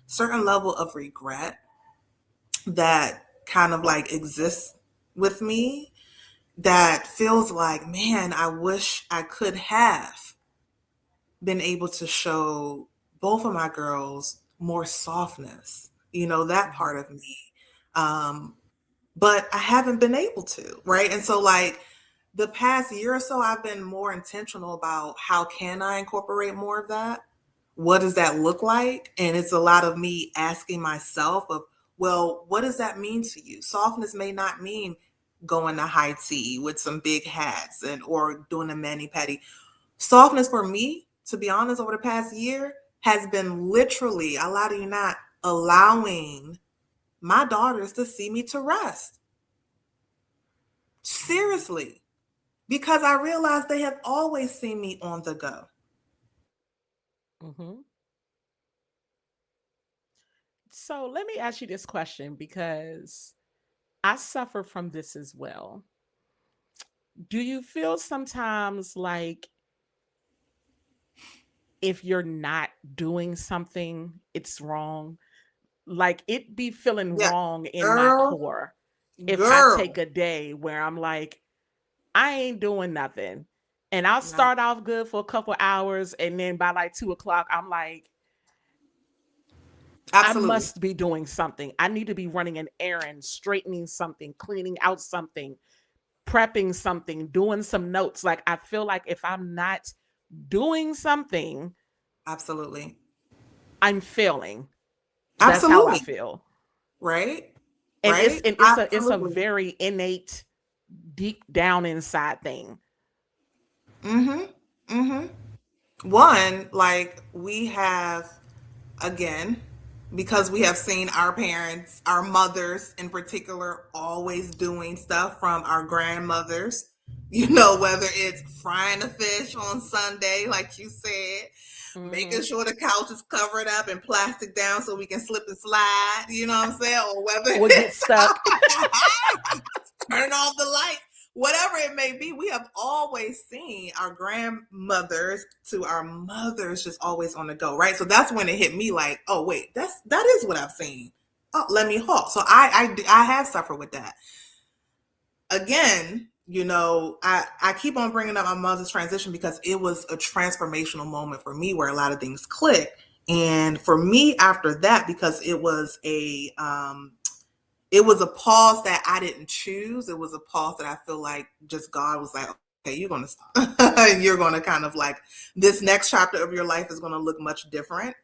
certain level of regret that kind of like exists with me that feels like, man, I wish I could have been able to show both of my girls more softness, that part of me. Um, but I haven't been able to, right? And so like the past year or so, I've been more intentional about how can I incorporate more of that? What does that look like? And it's a lot of me asking myself of, well, what does that mean to you? Softness may not mean going to high tea with some big hats and or doing a mani pedi. Softness for me, to be honest, over the past year has been literally, I lie to you not, allowing my daughters to see me to rest. Seriously, because I realized they have always seen me on the go.
Hmm. So let me ask you this question because I suffer from this as well. Do you feel sometimes like if you're not doing something, it's wrong? Like it be feeling
Yeah.
wrong in my
Girl,
core if I take
girl.
a day where I'm like, I ain't doing nothing. And I'll
No,
start off good for a couple hours. And then by like 2 o'clock, I'm like, I
absolutely.
must be doing something. I need to be running an errand, straightening something, cleaning out something, prepping something, doing some notes. Like I feel like if I'm not doing something,
Absolutely.
I'm failing. That's how I
Absolutely.
feel.
Right?
And
Right?
it's a
Absolutely.
very innate, deep down inside thing.
Mm-hmm. Mm-hmm. One, like we have, again, because we have seen our parents, our mothers in particular, always doing stuff from our grandmothers, whether it's frying a fish on Sunday, like you said, making
Hmm.
sure the couch is covered up and plastic down so we can slip and slide, you know what I'm saying? Or whether
Or get
it's
stuck.
turn off the lights, whatever it may be. We have always seen our grandmothers to our mothers just always on the go, right? So that's when it hit me like, oh wait, that is what I've seen. Oh, let me halt. So I have suffered with that. Again, I keep on bringing up my mother's transition because it was a transformational moment for me where a lot of things clicked. And for me after that, because it was a pause that I didn't choose. It was a pause that I feel like just God was like, okay, you're going to stop. You're going to kind of like, this next chapter of your life is going to look much different,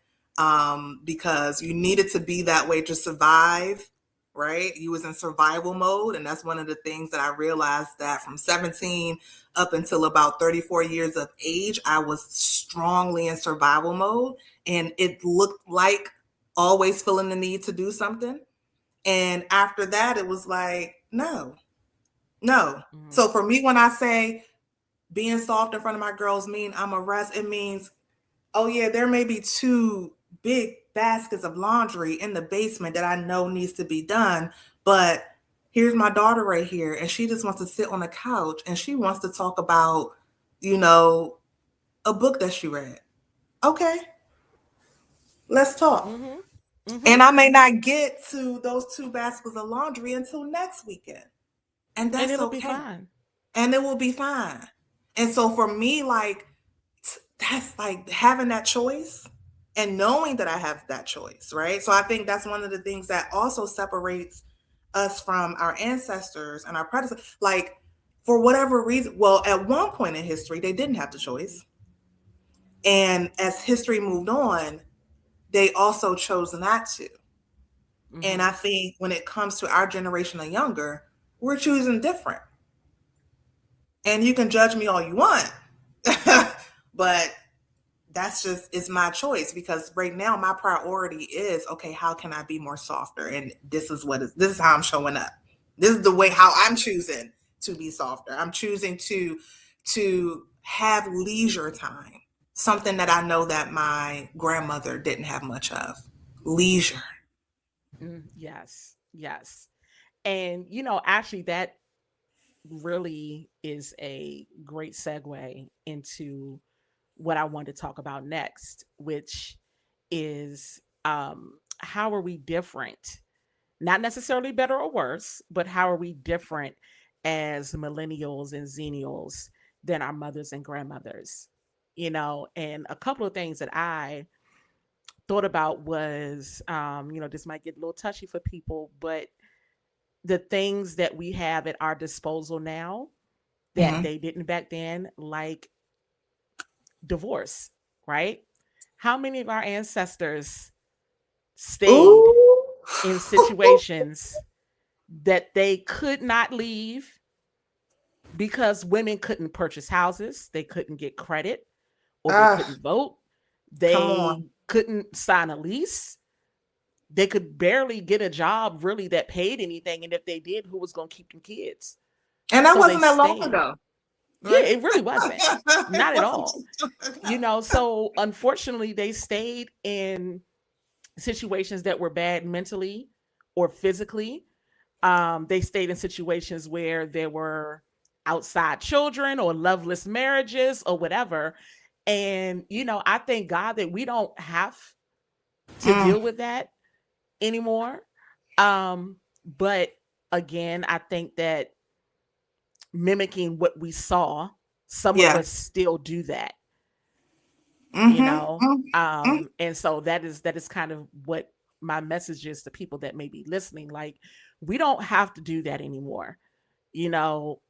because you needed to be that way to survive, right? You was in survival mode. And that's one of the things that I realized, that from 17 up until about 34 years of age, I was strongly in survival mode. And it looked like always feeling the need to do something. And after that, it was like, no, no.
Hmm.
So for me, when I say being soft in front of my girls mean I'm a rest, it means, oh yeah, there may be two big baskets of laundry in the basement that I know needs to be done, but here's my daughter right here, and she just wants to sit on the couch and she wants to talk about, you know, a book that she read. Okay, let's talk.
Hmm. Hmm.
And I may not get to those two baskets of laundry until next weekend. And
And
that's
it'll be
okay.
fine.
And it will be fine. And so for me, like, that's like having that choice and knowing that I have that choice, right? So I think that's one of the things that also separates us from our ancestors and our predecessors. Like, for whatever reason, well, at one point in history, they didn't have the choice. And as history moved on, they also chose not to. And
Hmm.
I think when it comes to our generation and younger, we're choosing different. And you can judge me all you want, but that's just, it's my choice, because right now my priority is, okay, how can I be more softer? And this is how I'm showing up. This is the way how I'm choosing to be softer. I'm choosing to have leisure time, something that I know that my grandmother didn't have much of. Leisure.
Yes. Yes. And, actually, that really is a great segue into what I want to talk about next, which is how are we different? Not necessarily better or worse, but how are we different as millennials and zennials than our mothers and grandmothers? And a couple of things that I thought about was, this might get a little touchy for people, but the things that we have at our disposal now that
Mm-hmm.
they didn't back then, like divorce, right? How many of our ancestors stayed
Ooh.
in situations that they could not leave because women couldn't purchase houses, they couldn't get credit, or they
Ah,
couldn't vote,
come
they
on.
couldn't sign a lease, they could barely get a job really that paid anything, and if they did, who was going to keep them kids?
And that
So they
wasn't that long
stayed.
ago,
Yeah,
right?
it really wasn't.
It
Not at
wasn't
all.
too long ago.
So unfortunately, they stayed in situations that were bad mentally or physically. They stayed in situations where there were outside children or loveless marriages or whatever. And, I thank God that we don't have to
Mm,
deal with that anymore. But again, I think that mimicking what we saw, some of
Yeah.
us still do that, you
Mm-hmm.
know.
Mm-hmm.
And so that is kind of what my message is to people that may be listening. Like, we don't have to do that anymore, you know.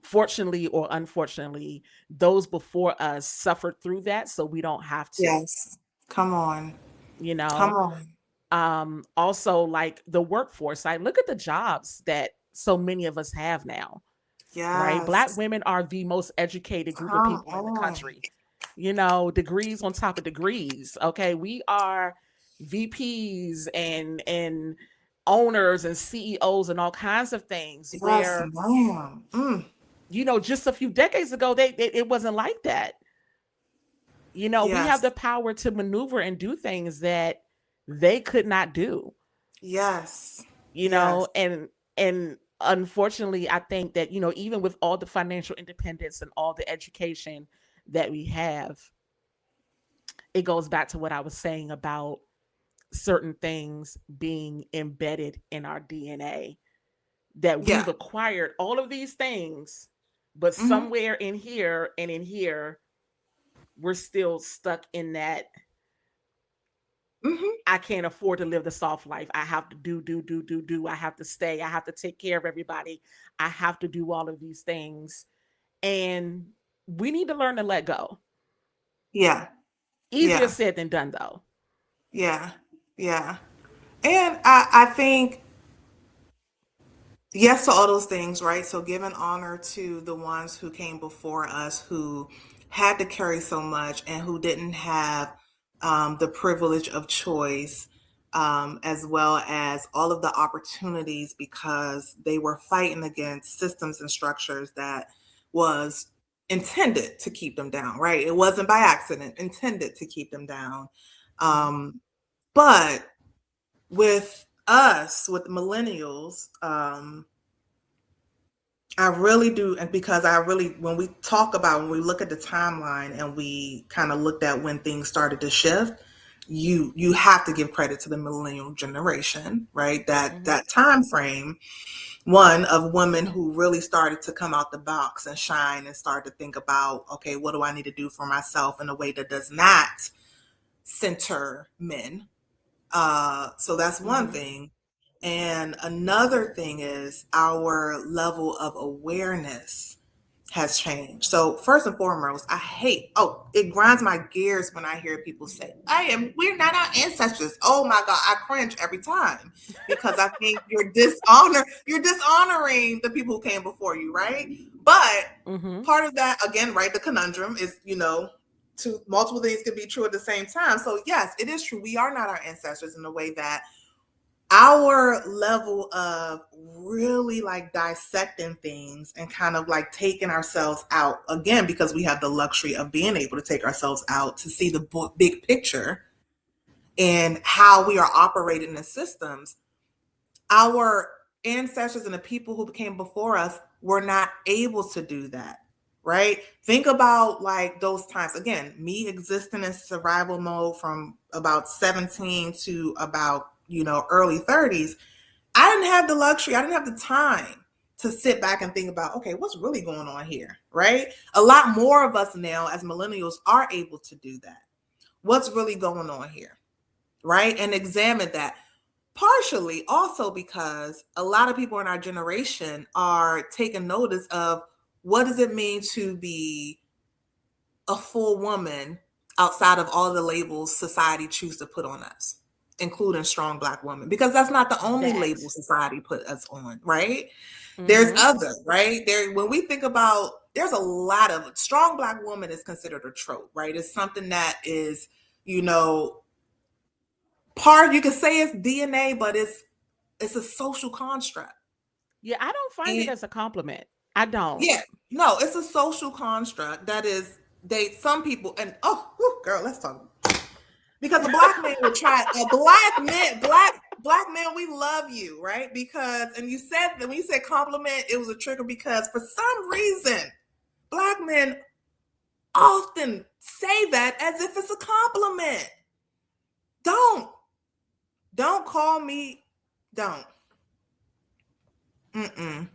Fortunately or unfortunately, those before us suffered through that, so we don't have to,
Yes. Come on.
you
Come
know.
on.
Also, like the workforce, like look at the jobs that so many of us have now, right? Black
Yes.
women are the most educated group of
Come
people in the
on.
country, you know, degrees on top of degrees. Okay, we are VPs and owners and CEOs and all kinds of things,
Yes,
where,
ma'am.
you know, just a few decades ago, it wasn't like that. You know, we have
Yes.
the power to maneuver and do things that they could not do,
Yes.
you
Yes.
know. And unfortunately, I think that, you know, even with all the financial independence and all the education that we have, it goes back to what I was saying about certain things being embedded in our DNA, that
Yeah.
we've acquired all of these things, but
Mm-hmm.
somewhere in here and in here, we're still stuck in that.
Mm-hmm.
I can't afford to live the soft life. I have to do. I have to stay. I have to take care of everybody. I have to do all of these things. And we need to learn to let go.
Yeah.
Easier
Yeah.
said than done, though.
Yeah. Yeah. And I think yes to all those things, right? So giving honor to the ones who came before us, who had to carry so much and who didn't have the privilege of choice, as well as all of the opportunities because they were fighting against systems and structures that was intended to keep them down, right? It wasn't by accident, intended to keep them down.
Mhm.
But with us, with millennials, I really do, and because I really, when we talk about, when we look at the timeline and we kind of looked at when things started to shift, you have to give credit to the millennial generation, right?
Mhm.
That time frame, one of women who really started to come out the box and shine and start to think about, okay, what do I need to do for myself in a way that does not center men? So that's one
Mhm.
thing. And another thing is our level of awareness has changed. So first and foremost, it grinds my gears when I hear people say, we're not our ancestors. Oh my God, I cringe every time because I think you're dishonoring the people who came before you, right? But
Mhm.
part of that, again, right, the conundrum is, two multiple things can be true at the same time. So yes, it is true. We are not our ancestors in the way that our level of really like dissecting things and kind of like taking ourselves out again, because we have the luxury of being able to take ourselves out to see the big picture and how we are operating the systems. Our ancestors and the people who came before us were not able to do that, right? Think about like those times. Again, me existing in survival mode from about 17 to about, early 30s. I didn't have the luxury, I didn't have the time to sit back and think about, okay, what's really going on here, right? A lot more of us now as millennials are able to do that. What's really going on here, right? And examine that. Partially also because a lot of people in our generation are taking notice of what does it mean to be a full woman outside of all the labels society chooses to put on us, including strong Black woman, because that's not the only label
That.
society put us on, right? There's
Mhm.
other, right? When we think about, there's a lot of strong Black woman is considered a trope, right? It's something that is, you know, part, you could say it's DNA, but it's a social construct.
Yeah, I don't find it
And
as a compliment. I don't.
yeah, no, it's a social construct that is some people, and girl, let's talk. Because a black man would try, black man, we love you, right? Because, and you said that when you said compliment, it was a trigger because for some reason, Black men often say that as if it's a compliment. Don't. Don't call me. Don't. Mm-mm.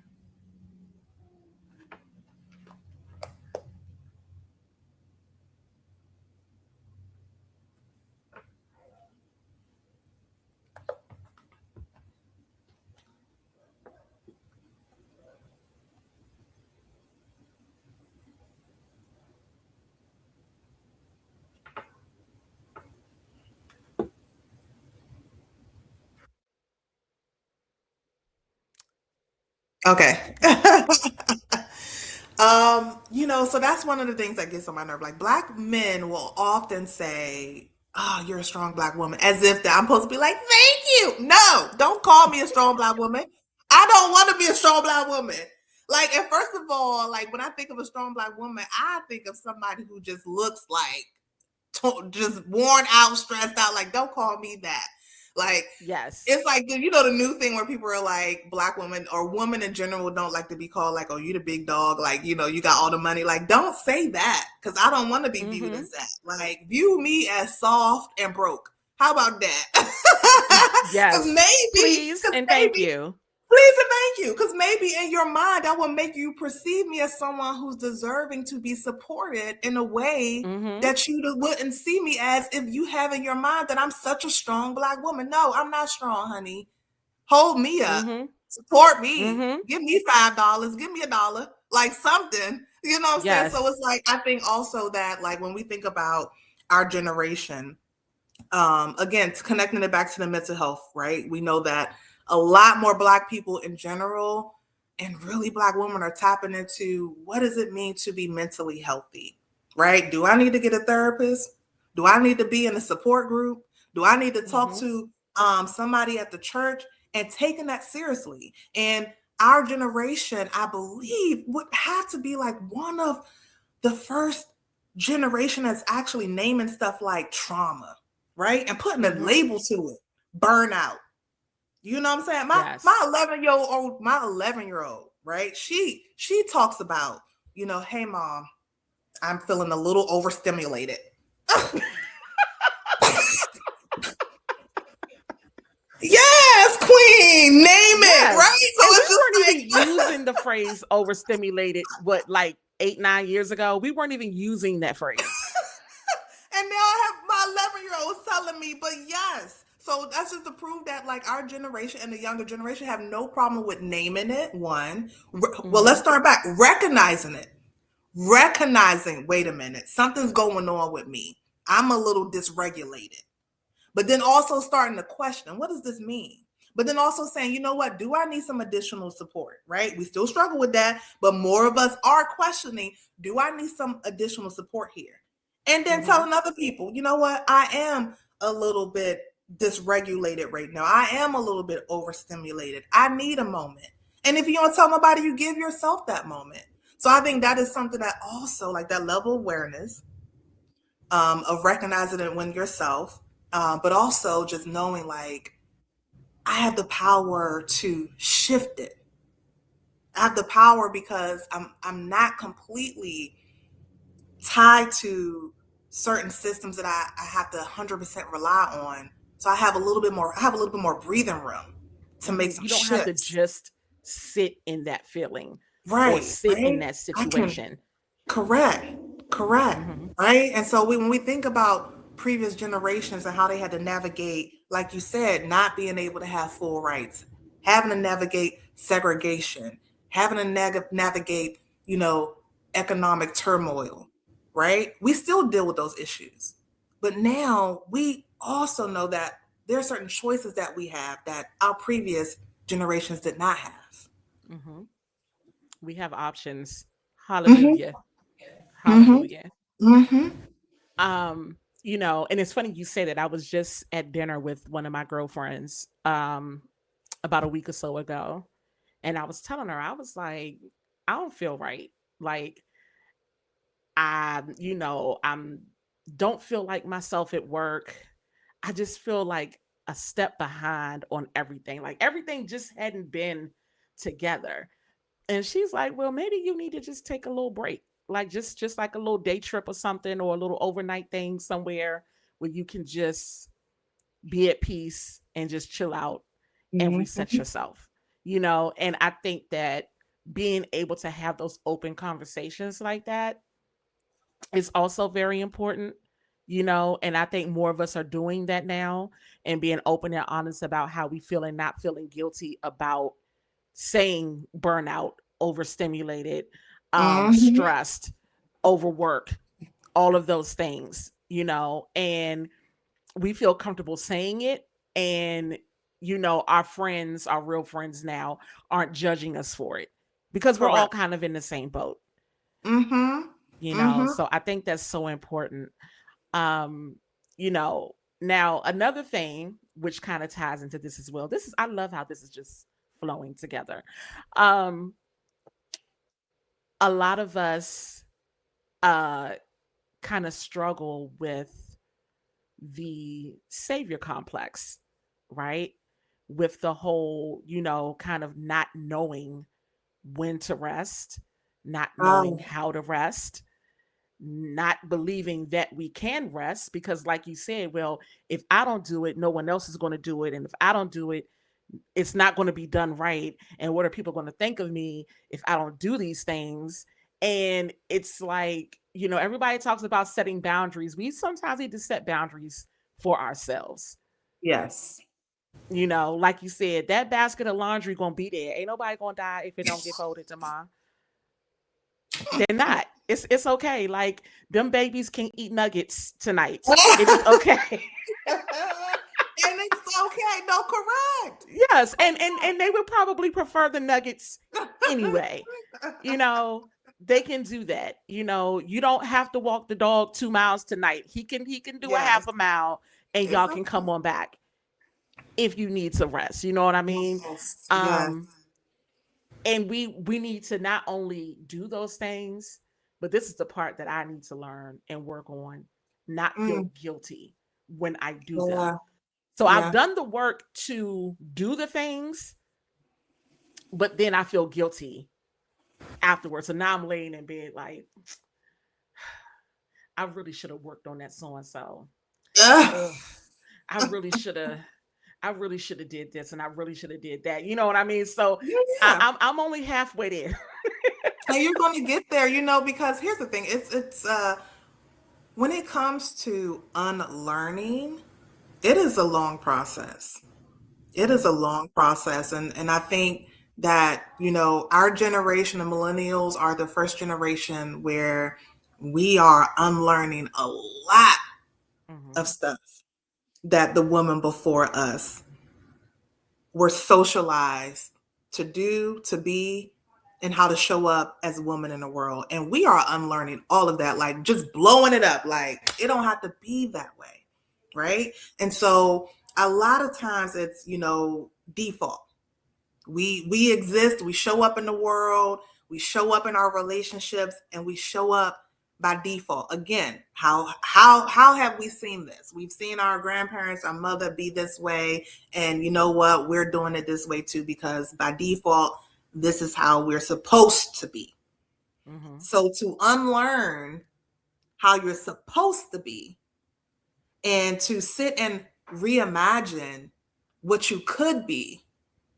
Okay. So that's one of the things that gets on my nerve. Like black men will often say, "Oh, you're a strong black woman," as if that I'm supposed to be like, "Thank you." No, don't call me a strong black woman. I don't want to be a strong black woman. Like, and first of all, like when I think of a strong black woman, I think of somebody who just looks like just worn out, stressed out. Like, don't call me that. Like,
Yes.
it's like the new thing where people are like black women or women in general don't like to be called like, oh, you the big dog, like you got all the money. Like, don't say that because I don't want to be viewed
Mm-hmm.
as that. Like, view me as soft and broke. How about that? Because
Yes.
maybe,
Please
because
and thank
maybe
you.
Please and thank you. Because maybe in your mind, that will make you perceive me as someone who's deserving to be supported in a way
Mm-hmm.
that you wouldn't see me as if you have in your mind that I'm such a strong black woman. No, I'm not strong, honey. Hold me up.
Mm-hmm.
Support me.
Mm-hmm.
Give me $5. Give me $1. Like something. You know what I'm saying? So
Yes.
it's like, I think also that, like, when we think about our generation, again, connecting it back to the mental health, right? We know that a lot more black people in general and really black women are tapping into what does it mean to be mentally healthy, right? Do I need to get a therapist? Do I need to be in a support group? Do I need to talk
Mm-hmm.
to somebody at the church? And taking that seriously. And our generation, I believe, would have to be like one of the first generation that's actually naming stuff like trauma, right? And putting a
Mm-hmm.
label to it. Burnout. You know what I'm saying? My
Yes.
11-year old, right? She talks about, hey mom, I'm feeling a little overstimulated. Yes, queen, name it,
Yes.
right? So
And we
it's just
weren't even
like
using the phrase overstimulated, what, like 8, 9 years ago? We weren't even using that phrase.
and now I have my 11-year-old telling me, but yes. So that's just to prove that like our generation and the younger generation have no problem with naming it. One, well,
Mm-hmm.
let's start back. Recognizing it. Recognizing, wait a minute, something's going on with me. I'm a little dysregulated. But then also starting to question, what does this mean? But then also saying, you know what, do I need some additional support, right? We still struggle with that, but more of us are questioning, do I need some additional support here? And then
Mm-hmm.
telling other people, you know what, I am a little bit dysregulated right now. I am a little bit overstimulated. I need a moment. And if you don't tell nobody, you give yourself that moment. So I think that is something that also, like that level of awareness, of recognizing it when yourself, but also just knowing like I have the power to shift it. I have the power because I'm not completely tied to certain systems that I have to 100% rely on. So I have a little bit more breathing room to make
Mm-hmm.
some
You don't have to
shifts.
just sit in that feeling or
Right,
sit in
right.
that
I can
situation.
Correct. Correct.
Mm-hmm.
Right. And so when we think about previous generations and how they had to navigate, like you said, not being able to have full rights, having to navigate segregation, having to navigate, you know, economic turmoil, right? We still deal with those issues. But now we also know that there are certain choices that we have that our previous generations did not have.
Mm-hmm. We have options.
Mm-hmm.
Hallelujah.
Mm-hmm.
Hallelujah.
Mm-hmm.
And it's funny you say that. I was just at dinner with one of my girlfriends about a week or so ago, and I was telling her, I was like, I don't feel right. Like, I'm don't feel like myself at work. I just feel like a step behind on everything. Like everything just hadn't been together. And she's like, "Well, maybe you need to just take a little break. Like just like a little day trip or something or a little overnight thing somewhere where you can just be at peace and just chill out and reset
Mhm.
yourself, and I think that being able to have those open conversations like that is also very important, and I think more of us are doing that now and being open and honest about how we feel and not feeling guilty about saying burnout, overstimulated,
Mhm.
stressed, overworked, all of those things, and we feel comfortable saying it. And, our friends, our real friends now, aren't judging us for it because we're all
Correct.
kind of in the same boat,
Mhm. Mhm.
So I think that's so important. Um, now another thing which kind of ties into this as well. I love how this is just flowing together. Um, a lot of us uh kind of struggle with the savior complex, right? With the whole, kind of not knowing when to rest, not knowing
Oh,
how to rest, not believing that we can rest because, like you said, well, if I don't do it, no one else is going to do it. And if I don't do it, it's not going to be done right. And what are people going to think of me if I don't do these things? And it's like, everybody talks about setting boundaries. We sometimes need to set boundaries for ourselves.
yes.
Like you said, that basket of laundry gonna be there. Ain't nobody gonna die if it don't get folded tomorrow. They're not. It's okay. Like them babies can eat nuggets tonight. It is okay.
And it's okay. No, correct.
Yes, and they would probably prefer the nuggets anyway. You know, they can do that. You don't have to walk the dog 2 miles tonight. He can do a
Yes.
half a mile and
It's
y'all can come
okay.
on back if you need to rest. You know what I mean?
Yes. Yes.
Um, and we need to not only do those things, but this is the part that I need to learn and work on, not feel
Mm,
guilty when I do them.
yeah.
So I've
Yeah.
done the work to do the things, but then I feel guilty afterwards. So now I'm laying in bed like, I really should have worked on that so and so.
Ugh.
Ugh, I really should have. I really should have did this, and I really should have did that. You know what I mean? So
Yeah.
I'm only halfway there.
And you're going to get there, because here's the thing. It's when it comes to unlearning, it is a long process. It is a long process. And I think that, our generation of millennials are the first generation where we are unlearning a lot of
Hmm.
stuff that the woman before us were socialized to do, to be, and how to show up as a woman in the world. And we are unlearning all of that, like just blowing it up. Like it don't have to be that way. Right. And so a lot of times it's, default. We exist, we show up in the world, we show up in our relationships, and we show up by default. Again, how have we seen this? We've seen our grandparents, our mother be this way, and you know what? We're doing it this way too because by default, this is how we're supposed to be.
Hmm.
So to unlearn how you're supposed to be and to sit and reimagine what you could be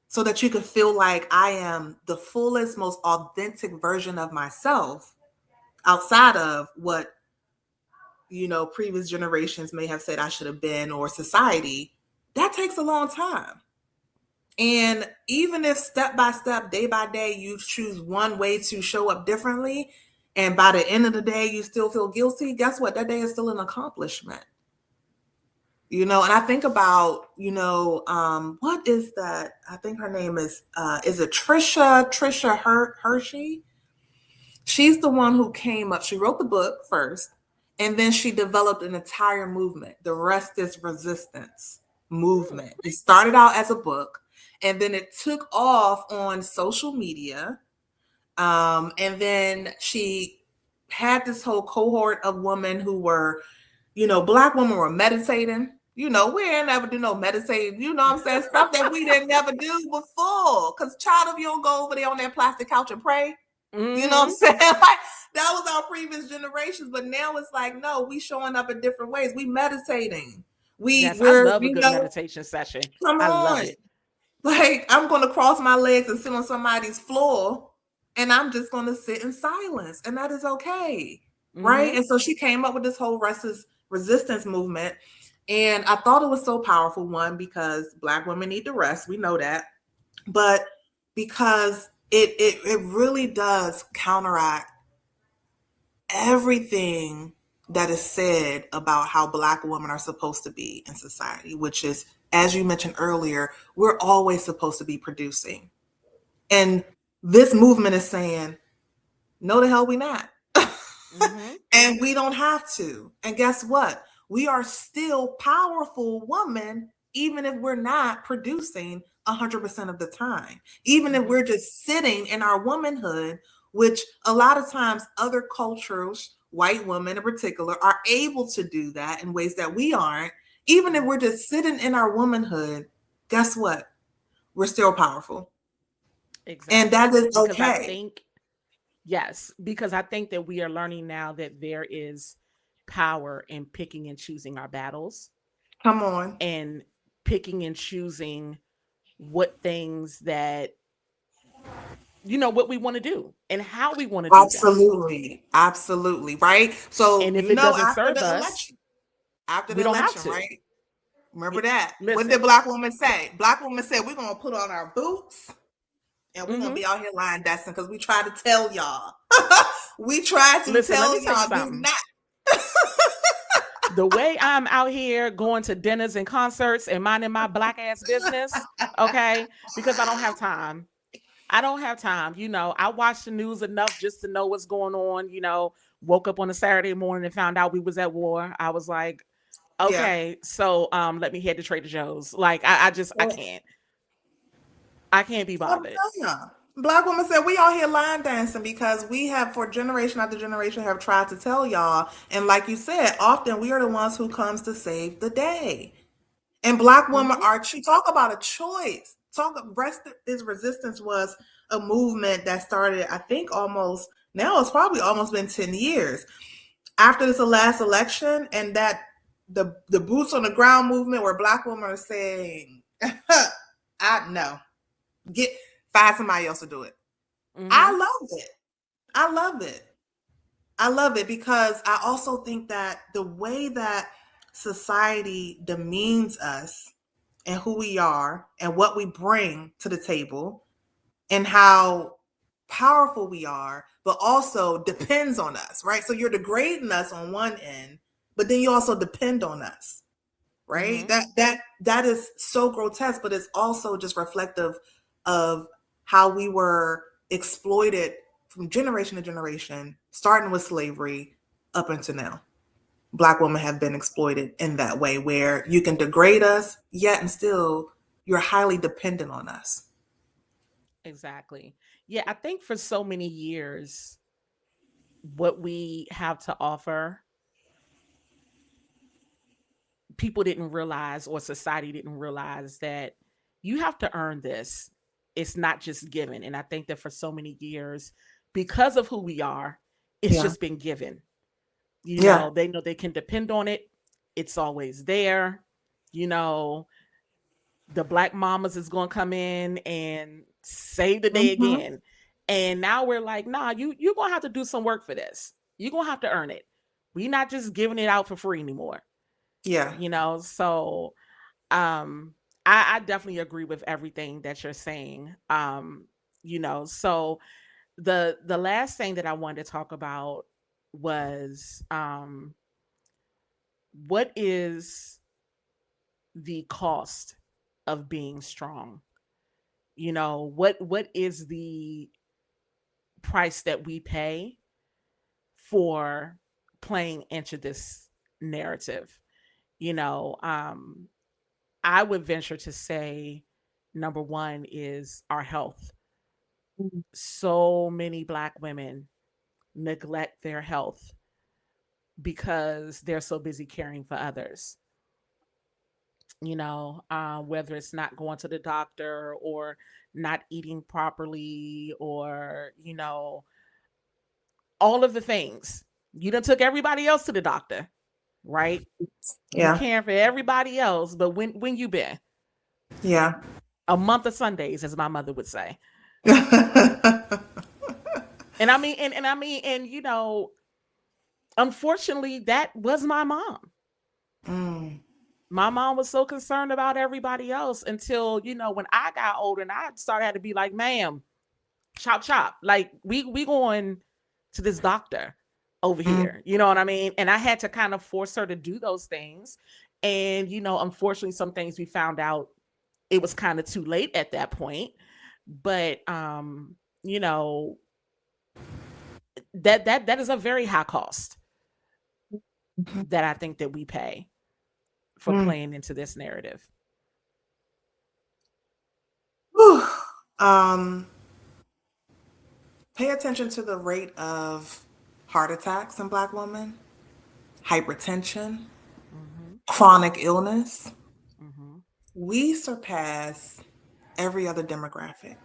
so that you can feel like I am the fullest, most authentic version of myself outside of what, previous generations may have said I should have been or society. That takes a long time. And even if step by step, day by day, you choose one way to show up differently, and by the end of the day, you still feel guilty, guess what? That day is still an accomplishment. And I think about, what is that? I think her name is it Trisha Hershey? She's the one who came up. She wrote the book first, and then she developed an entire movement, the Rest is Resistance movement. It started out as a book, and then it took off on social media. And then she had this whole cohort of women who were, Black women were meditating. We ain't never do no meditating. You know what I'm saying? Stuff that we didn't never do before. Because, child, if you don't go over there on that plastic couch and pray, you know what I'm
Hmm.
saying? Like that was our previous generations, but now it's like, no, we showing up in different ways. We meditating.
Yes, I
We're,
love a good meditation session.
come
I love
on.
it.
Like, I'm going to cross my legs and sit on somebody's floor and I'm just going to sit in silence. And that is okay. Right.
Mhm.
And so she came up with this whole resistance movement. And I thought it was so powerful. One, because Black women need to rest. We know that. But because it really does counteract everything that is said about how Black women are supposed to be in society, which is, as you mentioned earlier, we're always supposed to be producing. And this movement is saying, no, the hell we not.
Mhm.
And we don't have to. And guess what? We are still powerful women, even if we're not producing 100% of the time. Even if
Mhm.
we're just sitting in our womanhood, which a lot of times other cultures, white women in particular, are able to do that in ways that we aren't. Even if
Mhm.
we're just sitting in our womanhood, guess what? We're still powerful. And that
Exactly.
is
Because I
okay.
think yes, because I think that we are learning now that there is power in picking and choosing our battles
Come on.
and picking and choosing what things that what we want to do and how we want to do them.
Absolutely. Absolutely. Right. So,
And if it doesn't
after
serve
the
us,
election, after the
we don't have
election,
to.
right? Remember that. What did
Listen.
Black women say? Black women said, we're going to put on our boots and we're going to
Mhm.
be out here line dancing because we tried to tell y'all. We tried to
Listen, let me
tell
tell you
y'all, do
something.
not.
The way I'm out here going to dinners and concerts and minding my black ass business, okay? Because I don't have time. I don't have time. I watch the news enough just to know what's going on. Woke up on a Saturday morning and found out we was at war. I was like,
Yeah.
okay, so let me head to Trader Joe's. Like I just I can't. I can't be
I'm
bothered.
telling y'all. Black women said we out here line dancing because we have, for generation after generation, have tried to tell y'all. And like you said, often we are the ones who comes to save the day. And Black women
Mhm.
are, talk about a choice. Rest is resistance was a movement that started, I think, almost, now it's probably almost been 10 years after this last election, and that the boots on the ground movement where Black women are saying, I know, get find somebody else to do it. I
Mhm.
love it. I love it. I love it because I also think that the way that society demeans us and who we are and what we bring to the table and how powerful we are, but also depends on us, right? So you're degrading us on one end, but then you also depend on us, right?
Mhm.
That is so grotesque, but it's also just reflective of how we were exploited from generation to generation, starting with slavery up until now. Black women have been exploited in that way where you can degrade us, yet and still you're highly dependent on us.
Exactly. Yeah, I think for so many years what we have to offer, people didn't realize or society didn't realize that you have to earn this. It's not just given. And I think that for so many years, because of who we are, it's
Yeah.
just been given.
Yeah.
They know they can depend on it. It's always there. You know, the black mamas is going to come in and save the day
Mm-hmm.
again. And now we're like, nah, you're going to have to do some work for this. You're going to have to earn it. We're not just giving it out for free anymore.
Yeah.
So I definitely agree with everything that you're saying. So the last thing that I wanted to talk about was what is the cost of being strong? What is the price that we pay for playing into this narrative? You know, um, I would venture to say number one is our health. So many black women neglect their health because they're so busy caring for others. Whether it's not going to the doctor or not eating properly or, all of the things. You done took everybody else to the doctor. right? You
Yeah.
caring for everybody else, but when you been?
Yeah.
A month of Sundays, as my mother would say.
Mm.
And I mean, and I mean, and unfortunately, that was my mom. My mom was so concerned about everybody else until, when I got older and I started had to be like, ma'am, chop chop. Like we going to this doctor over
Mm.
here. You know what I mean? And I had to kind of force her to do those things. And, unfortunately some things we found out it was kind of too late at that point. But you know, that is a very high cost that I think that we pay for
Mm.
playing into this narrative.
Whew. Um, Pay attention to the rate of heart attacks in Black women, hypertension,
Mhm.
chronic illness.
Mhm.
We surpass every other demographic.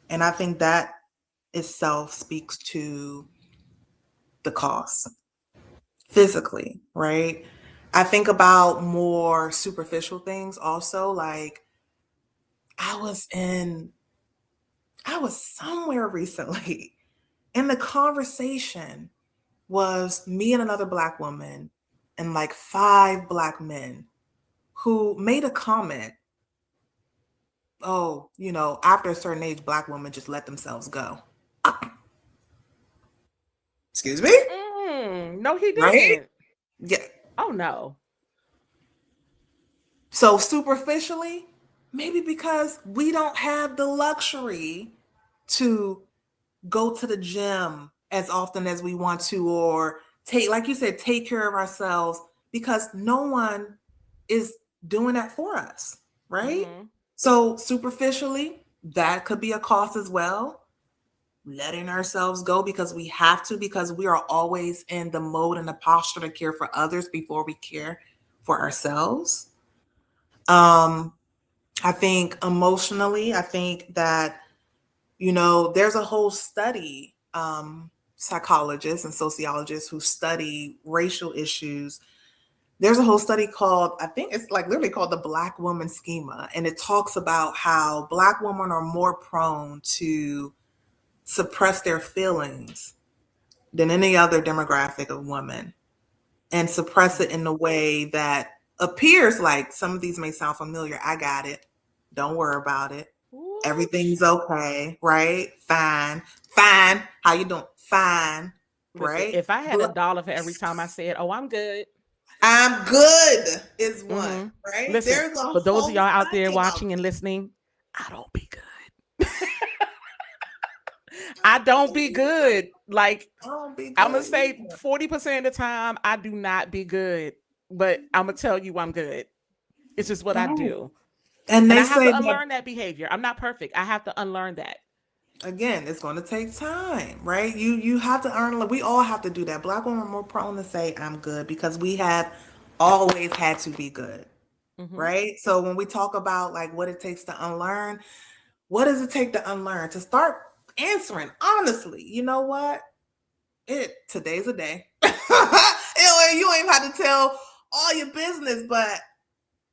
And I think that itself speaks to the cost physically, right? I think about more superficial things also. Like I was in, I was somewhere recently, and the conversation was me and another Black woman and like five Black men who made a comment. Oh, after a certain age, Black women just let themselves go. Excuse me?
No, he
Right?
didn't.
Yeah.
Oh no.
So superficially, maybe because we don't have the luxury to go to the gym as often as we want to, or take, like you said, take care of ourselves, because no one is doing that for us, right?
Mhm.
So superficially, that could be a cost as well. Letting ourselves go because we have to, because we are always in the mode and the posture to care for others before we care for ourselves. Um, I think emotionally, I think that, there's a whole study, psychologists and sociologists who study racial issues. There's a whole study called, I think it's like literally called the Black Woman Schema. And it talks about how Black women are more prone to suppress their feelings than any other demographic of women, and suppress it in a way that appears like, some of these may sound familiar. I got it. Don't worry about it.
Ooh,
Everything's okay, right? Fine. Fine. How you doing? Fine.
listen,
Right?
if I had $1 for every time I said, "Oh, I'm good."
I'm good is one,
Mhm.
right?
Listen,
There's a
for those of
whole
y'all out there
study about
watching and
this.
listening, I don't be good. I
I don't
don't be
believe it.
good. Like,
I don't be
I'm gonna
good
say
either.
40% of the time I do not be good, but I'm gonna tell you I'm good. It's just what I
Right.
do.
And
And
they
I have
say
to
that,
unlearn that behavior. I'm not perfect. I have to unlearn that.
again, it's going to take time, right? You have to earn. We all have to do that. Black women are more prone to say I'm good because we have always had to be good,
Mhm.
right? So when we talk about like what it takes to unlearn, what does it take to unlearn? To start answering honestly, you know what? Today's a day. You ain't have to tell all your business, but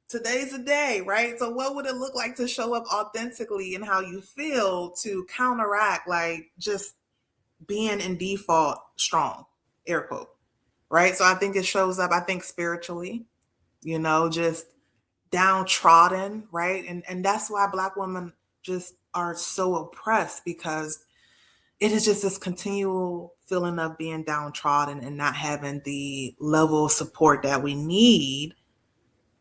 today's a day, right? So what would it look like to show up authentically in how you feel, to counteract like just being in default strong, air quote, right? So I think it shows up, I think spiritually, just downtrodden, right? And that's why Black women just are so oppressed, because it is just this continual feeling of being downtrodden and not having the level of support that we need.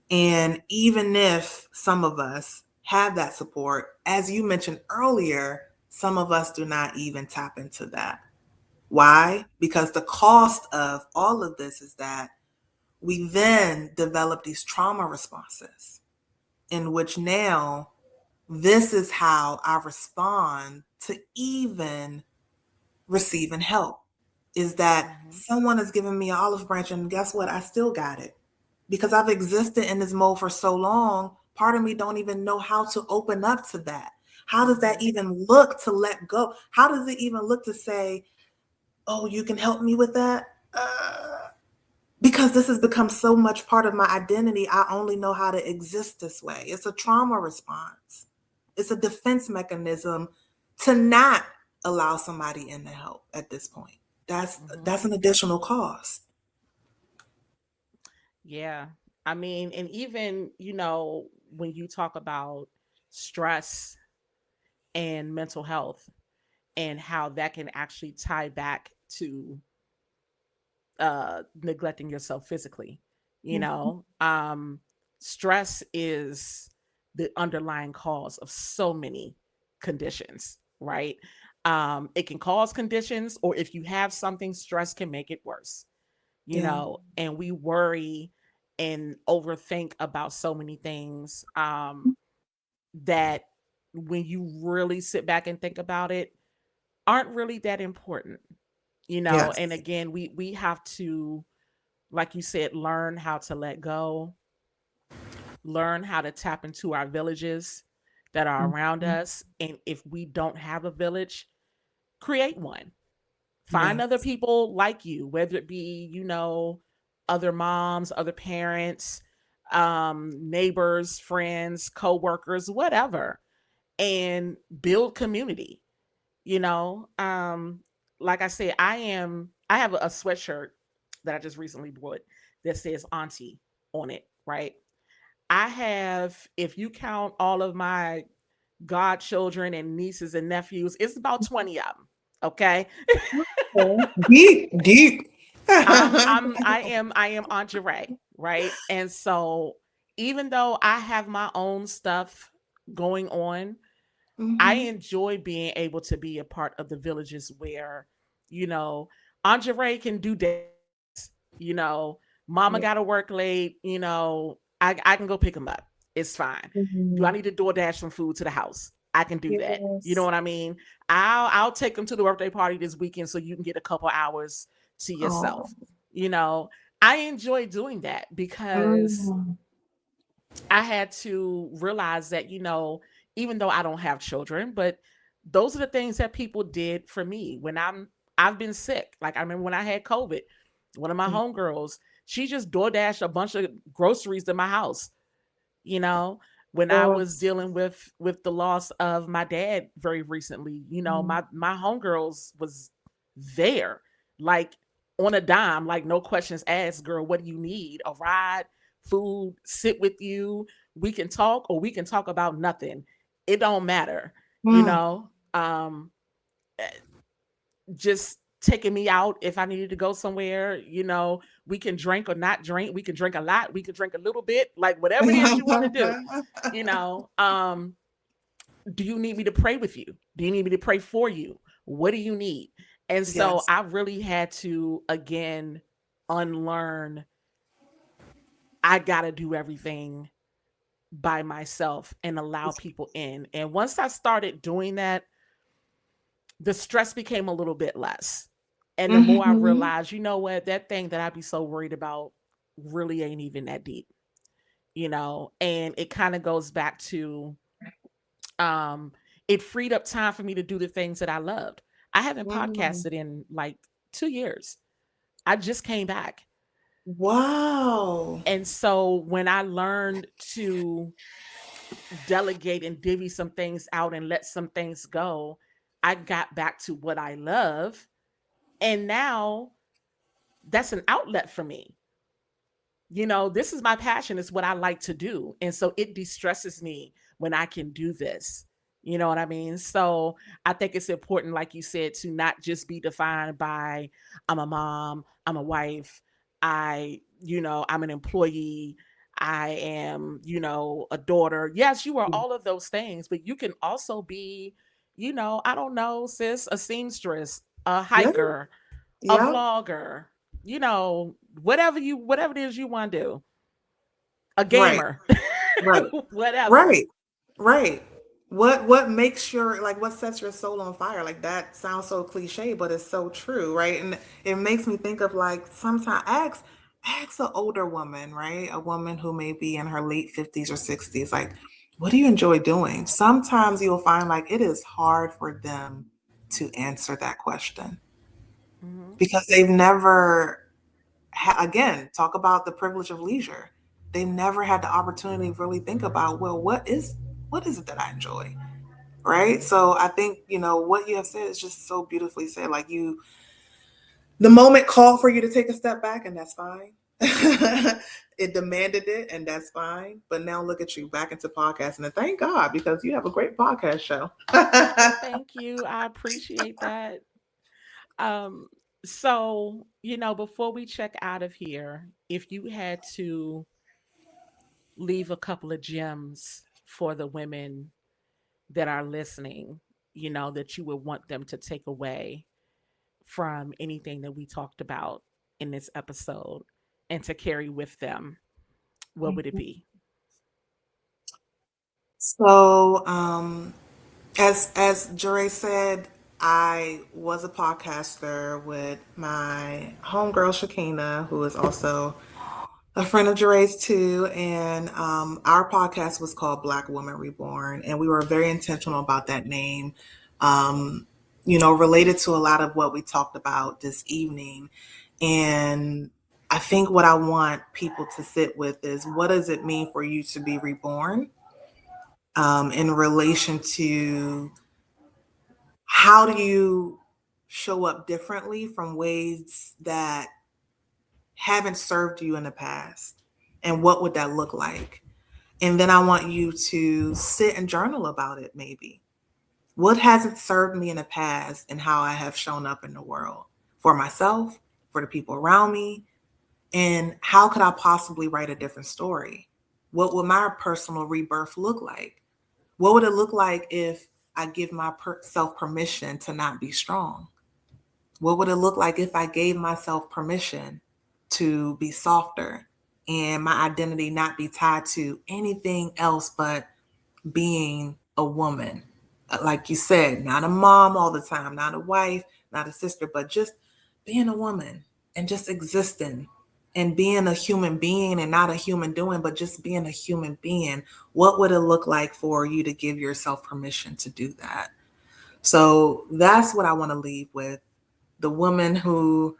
And even if some of us have that support, as you mentioned earlier, some of us do not even tap into that. Why? Because the cost of all of this is that we then develop these trauma responses, in which now this is how I respond to even receiving help, is that
Mhm.
someone has given me an olive branch, and guess what? I still got it because I've existed in this mode for so long. Part of me don't even know how to open up to that. How does that
Mhm.
even look to let go? How does it even look to say, oh, you can help me with that? Because this has become so much part of my identity, I only know how to exist this way. It's a trauma response. It's a defense mechanism to not allow somebody in to help at this point. That's
Hmm.
an additional cost.
Yeah. I mean, and even, when you talk about stress and mental health and how that can actually tie back to neglecting yourself physically, you
Mhm.
know, stress is the underlying cause of so many conditions, right? It can cause conditions, or if you have something, stress can make it worse,
Yeah.
and we worry and overthink about so many things, that when you really sit back and think about it, aren't really that important, and
Yes.
again, we have to, like you said, learn how to let go, learn how to tap into our villages that are around
Mhm.
us, and if we don't have a village, create one. Find other
Yes.
people like you, whether it be, other moms, other parents, neighbors, friends, co-workers, whatever, and build community. You know, like I said, I have a sweatshirt that I just recently bought that says Auntie on it, right? I have, if you count all of my godchildren and nieces and nephews, it's about 20 of them. Okay.
Okay. Deep, deep.
I am Aunt Jeray, right? And so even though I have my own stuff going on, I
Hmm.
enjoy being able to be a part of the villages where, Aunt Jeray can do days, you know, mama
Yeah.
got to work late, I can go pick them up. It's fine. Do I
Mhm.
need to DoorDash some food to the house? I can do that. You know
Yes.
what I mean? I'll take them to the birthday party this weekend so you can get a couple hours to
Oh.
yourself. You know, I enjoy doing that because
Mm.
I had to realize that, even though I don't have children, but those are the things that people did for me when I've been sick. Like I remember when I had COVID, one of my
Yeah.
homegirls, she just DoorDashed a bunch of groceries to my house, you know, when I was
Yes.
dealing with the loss of my dad very recently,
Mm.
my homegirls was there, like on a dime, like no questions asked, girl, what do you need? A ride, food, sit with you, we can talk, or we can talk about nothing. It don't matter, you
Mm.
know. Just taking me out if I needed to go somewhere, we can drink or not drink, we can drink a lot, we can drink a little bit, like whatever it is you want to do, you know. Do you need me to pray with you? Do you need me to pray for you? What do you need? And so
Yes.
I really had to again unlearn, I got to do everything by myself and allow people in. And once I started doing that, the stress became a little bit less. And the more I
Hmm.
realized, you know what, that thing that I'd be so worried about really ain't even that deep, and it kind of goes back to, um it freed up time for me to do the things that I loved. I haven't
Mm.
podcasted in like 2 years. I just came back.
Wow.
And so when I learned to delegate and divvy some things out and let some things go, I got back to what I love. And now that's an outlet for me. This is my passion, it's what I like to do, and so it de-stresses me when I can do this. You know what I mean? So I think it's important, like you said, to not just be defined by, I'm a mom, I'm a wife, I'm an employee, I am, a daughter. Yes, you are all of those things, but you can also be, I don't know, sis, a seamstress, a
Yeah.
hiker, a
Yeah.
vlogger, whatever it is you want to do, a
Right.
gamer,
Right.
whatever.
Right. Right. What makes your, like, what sets your soul on fire? Like, that sounds so cliche, but it's so true, right? And it makes me think of, like, sometimes ask an older woman, right? A woman who may be in her late 50s or 60s, like, what do you enjoy doing? Sometimes you'll find like it is hard for them to answer that question
Hmm.
because they've never again, talk about the privilege of leisure. They never had the opportunity to really think about, well, what is it that I enjoy? Right. So I think, what you have said is just so beautifully said. Like, the moment called for you to take a step back, and that's fine. It demanded it, and that's fine. But now look at you back into podcasting, and thank God, because you have a great podcast show.
Well, thank you. I appreciate that. Um, so, before we check out of here, if you had to leave a couple of gems for the women that are listening, that you would want them to take away from anything that we talked about in this episode and to carry with them, what would it be?
So, as Jure said, I was a podcaster with my homegirl Shakina, who is also a friend of Jure's too, and our podcast was called Black Woman Reborn, and we were very intentional about that name, um, related to a lot of what we talked about this evening. And I think what I want people to sit with is, what does it mean for you to be reborn, in relation to how do you show up differently from ways that haven't served you in the past, and what would that look like? And then I want you to sit and journal about it, maybe. What hasn't served me in the past, and how I have shown up in the world for myself, for the people around me, and how could I possibly write a different story? What would my personal rebirth look like? What would it look like if I give myself permission to not be strong? What would it look like if I gave myself permission to be softer and my identity not be tied to anything else but being a woman? Like you said, not a mom all the time, not a wife, not a sister, but just being a woman and just existing and being a human being, and not a human doing, but just being a human being. What would it look like for you to give yourself permission to do that? So that's what I want to leave with. The women who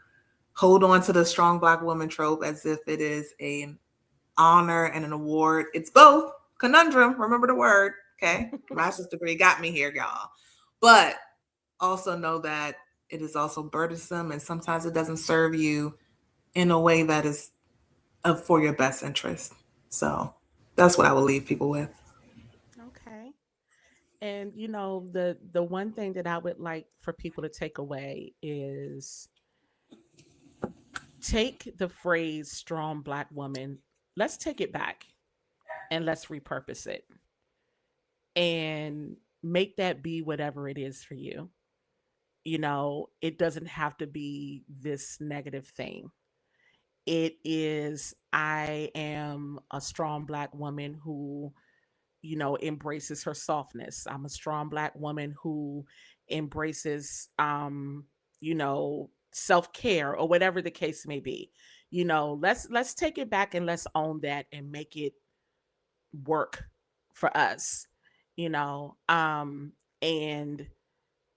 hold on to the strong Black woman trope as if it is an honor and an award. It's both. Conundrum. Remember the word. Okay. Master's degree got me here, y'all. But also know that it is also burdensome, and sometimes it doesn't serve you in a way that is for your best interest. So that's what I will leave people with.
Okay. And the one thing that I would like for people to take away is, take the phrase strong Black woman, let's take it back and let's repurpose it and make that be whatever it is for you. It doesn't have to be this negative thing. It is, I am a strong Black woman who, embraces her softness. I'm a strong Black woman who embraces, self-care, or whatever the case may be. Let's take it back and let's own that and make it work for us, you know. And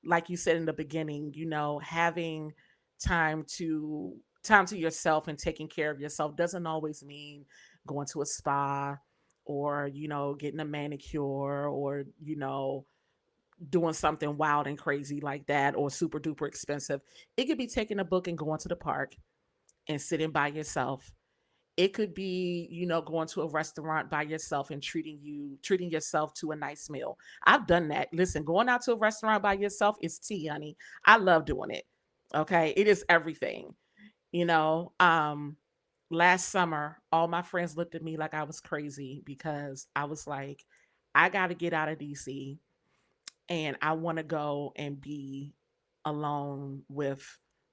like you said in the beginning, having time to time to yourself and taking care of yourself doesn't always mean going to a spa, or getting a manicure, or doing something wild and crazy like that, or super duper expensive. It could be taking a book and going to the park and sitting by yourself. It could be, going to a restaurant by yourself and treating yourself to a nice meal. I've done that. Listen, going out to a restaurant by yourself is tea, honey. I love doing it. Okay. It is everything. You know, um, Last summer, all my friends looked at me like I was crazy because I was like, I got to get out of DC and I want to go and be alone with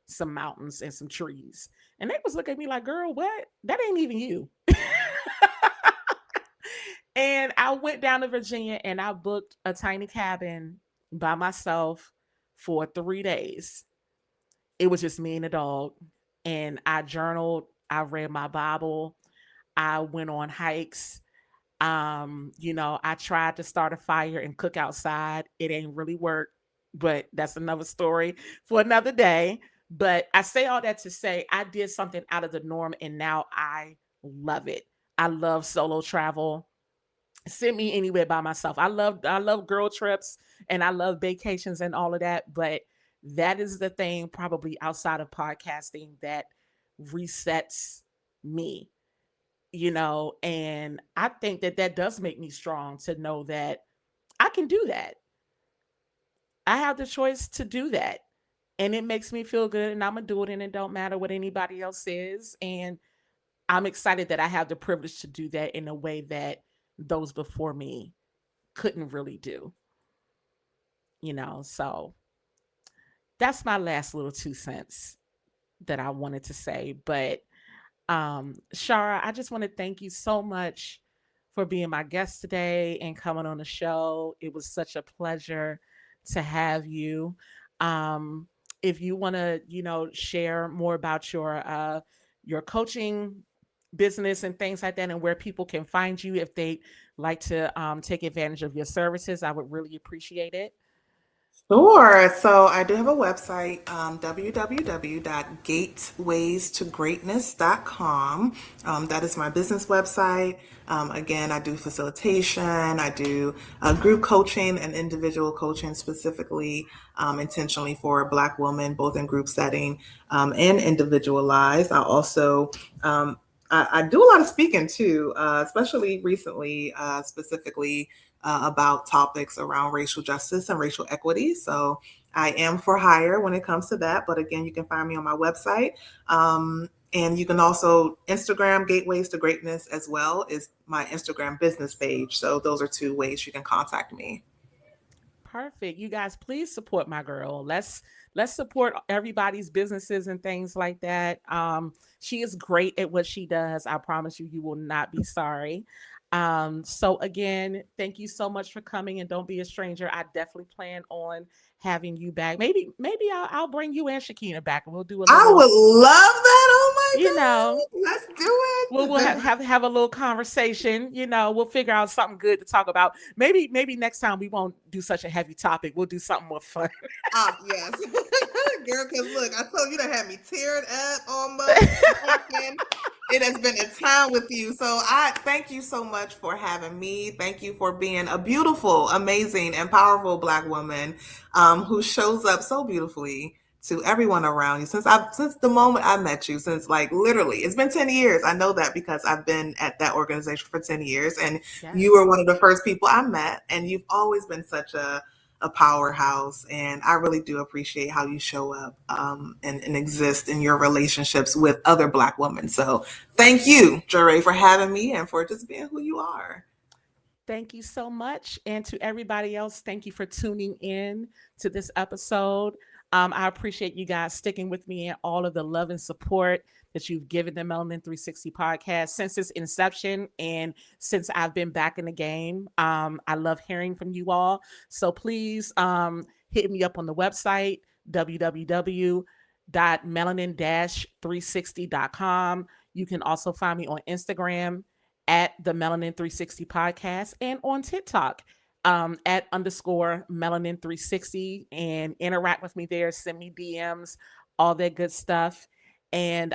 some mountains and some trees. And they was looking at me like, girl, what? That ain't even you. And I went down to Virginia and I booked a tiny cabin by myself for 3 days. It was just me and a dog. And I journaled, I read my Bible, I went on hikes. I tried to start a fire and cook outside. It ain't really work, but that's another story for another day. But I say all that to say I did something out of the norm and now I love it. I love solo travel. Send me anywhere by myself. I love girl trips and I love vacations and all of that, but that is the thing probably outside of podcasting that resets me, and I think that that does make me strong to know that I can do that. I have the choice to do that. And it makes me feel good and I'm gonna do it and it don't matter what anybody else says. And I'm excited that I have the privilege to do that in a way that those before me couldn't really do. So that's my last little 2 cents that I wanted to say. But Shara, I just want to thank you so much for being my guest today and coming on the show. It was such a pleasure to have you. Um, if you want to, share more about your coaching business and things like that, and where people can find you if they like to take advantage of your services, I would really appreciate it.
Sure. So I do have a website, www.gatewaystogreatness.com. That is my business website. Again, I do facilitation, I do group coaching and individual coaching specifically, intentionally for Black women, both in group setting and individualized. I do a lot of speaking too, especially recently, specifically about topics around racial justice and racial equity. So I am for hire when it comes to that. But again, you can find me on my website. And you can also Instagram Gateways to Greatness as well is my Instagram business page. So those are two ways you can contact me.
Perfect. You guys, please support my girl. Let's support everybody's businesses and things like that. She is great at what she does. I promise you, you will not be sorry. So again, thank you so much for coming and don't be a stranger. I definitely plan on having you back. Maybe I'll bring you and Shakina back and we'll do a
I
little,
would love that. Oh
you know,
my God. Let's do
we'll
it.
have a little conversation. We'll figure out something good to talk about. Maybe next time we won't do such a heavy topic. We'll do something more fun.
Yes. Girl, because look, I told you that had me tearing up almost. It has been a time with you. So I thank you so much for having me. Thank you for being a beautiful, amazing, and powerful Black woman who shows up so beautifully to everyone around you since the moment I met you, since like literally it's been 10 years. I know that because I've been at that organization for 10 years and you were
Yes.
one of the first people I met and you've always been such a powerhouse. And I really do appreciate how you show up and exist in your relationships with other Black women. So thank you, Jure, for having me and for just being who you are.
Thank you so much. And to everybody else, thank you for tuning in to this episode. I appreciate you guys sticking with me and all of the love and support that you've given the Melanin 360 podcast since its inception and since I've been back in the game. I love hearing from you all. So please hit me up on the website, www.melanin-360.com. You can also find me on Instagram at the Melanin 360 podcast and on TikTok at underscore Melanin 360 and interact with me there. Send me DMs, all that good stuff. And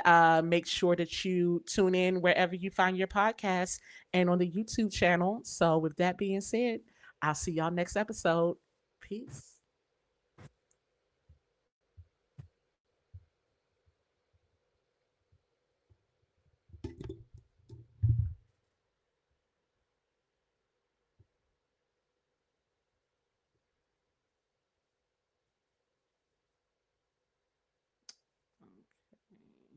make sure that you tune in wherever you find your podcast and on the YouTube channel. So, with that being said, I'll see y'all next episode. Peace.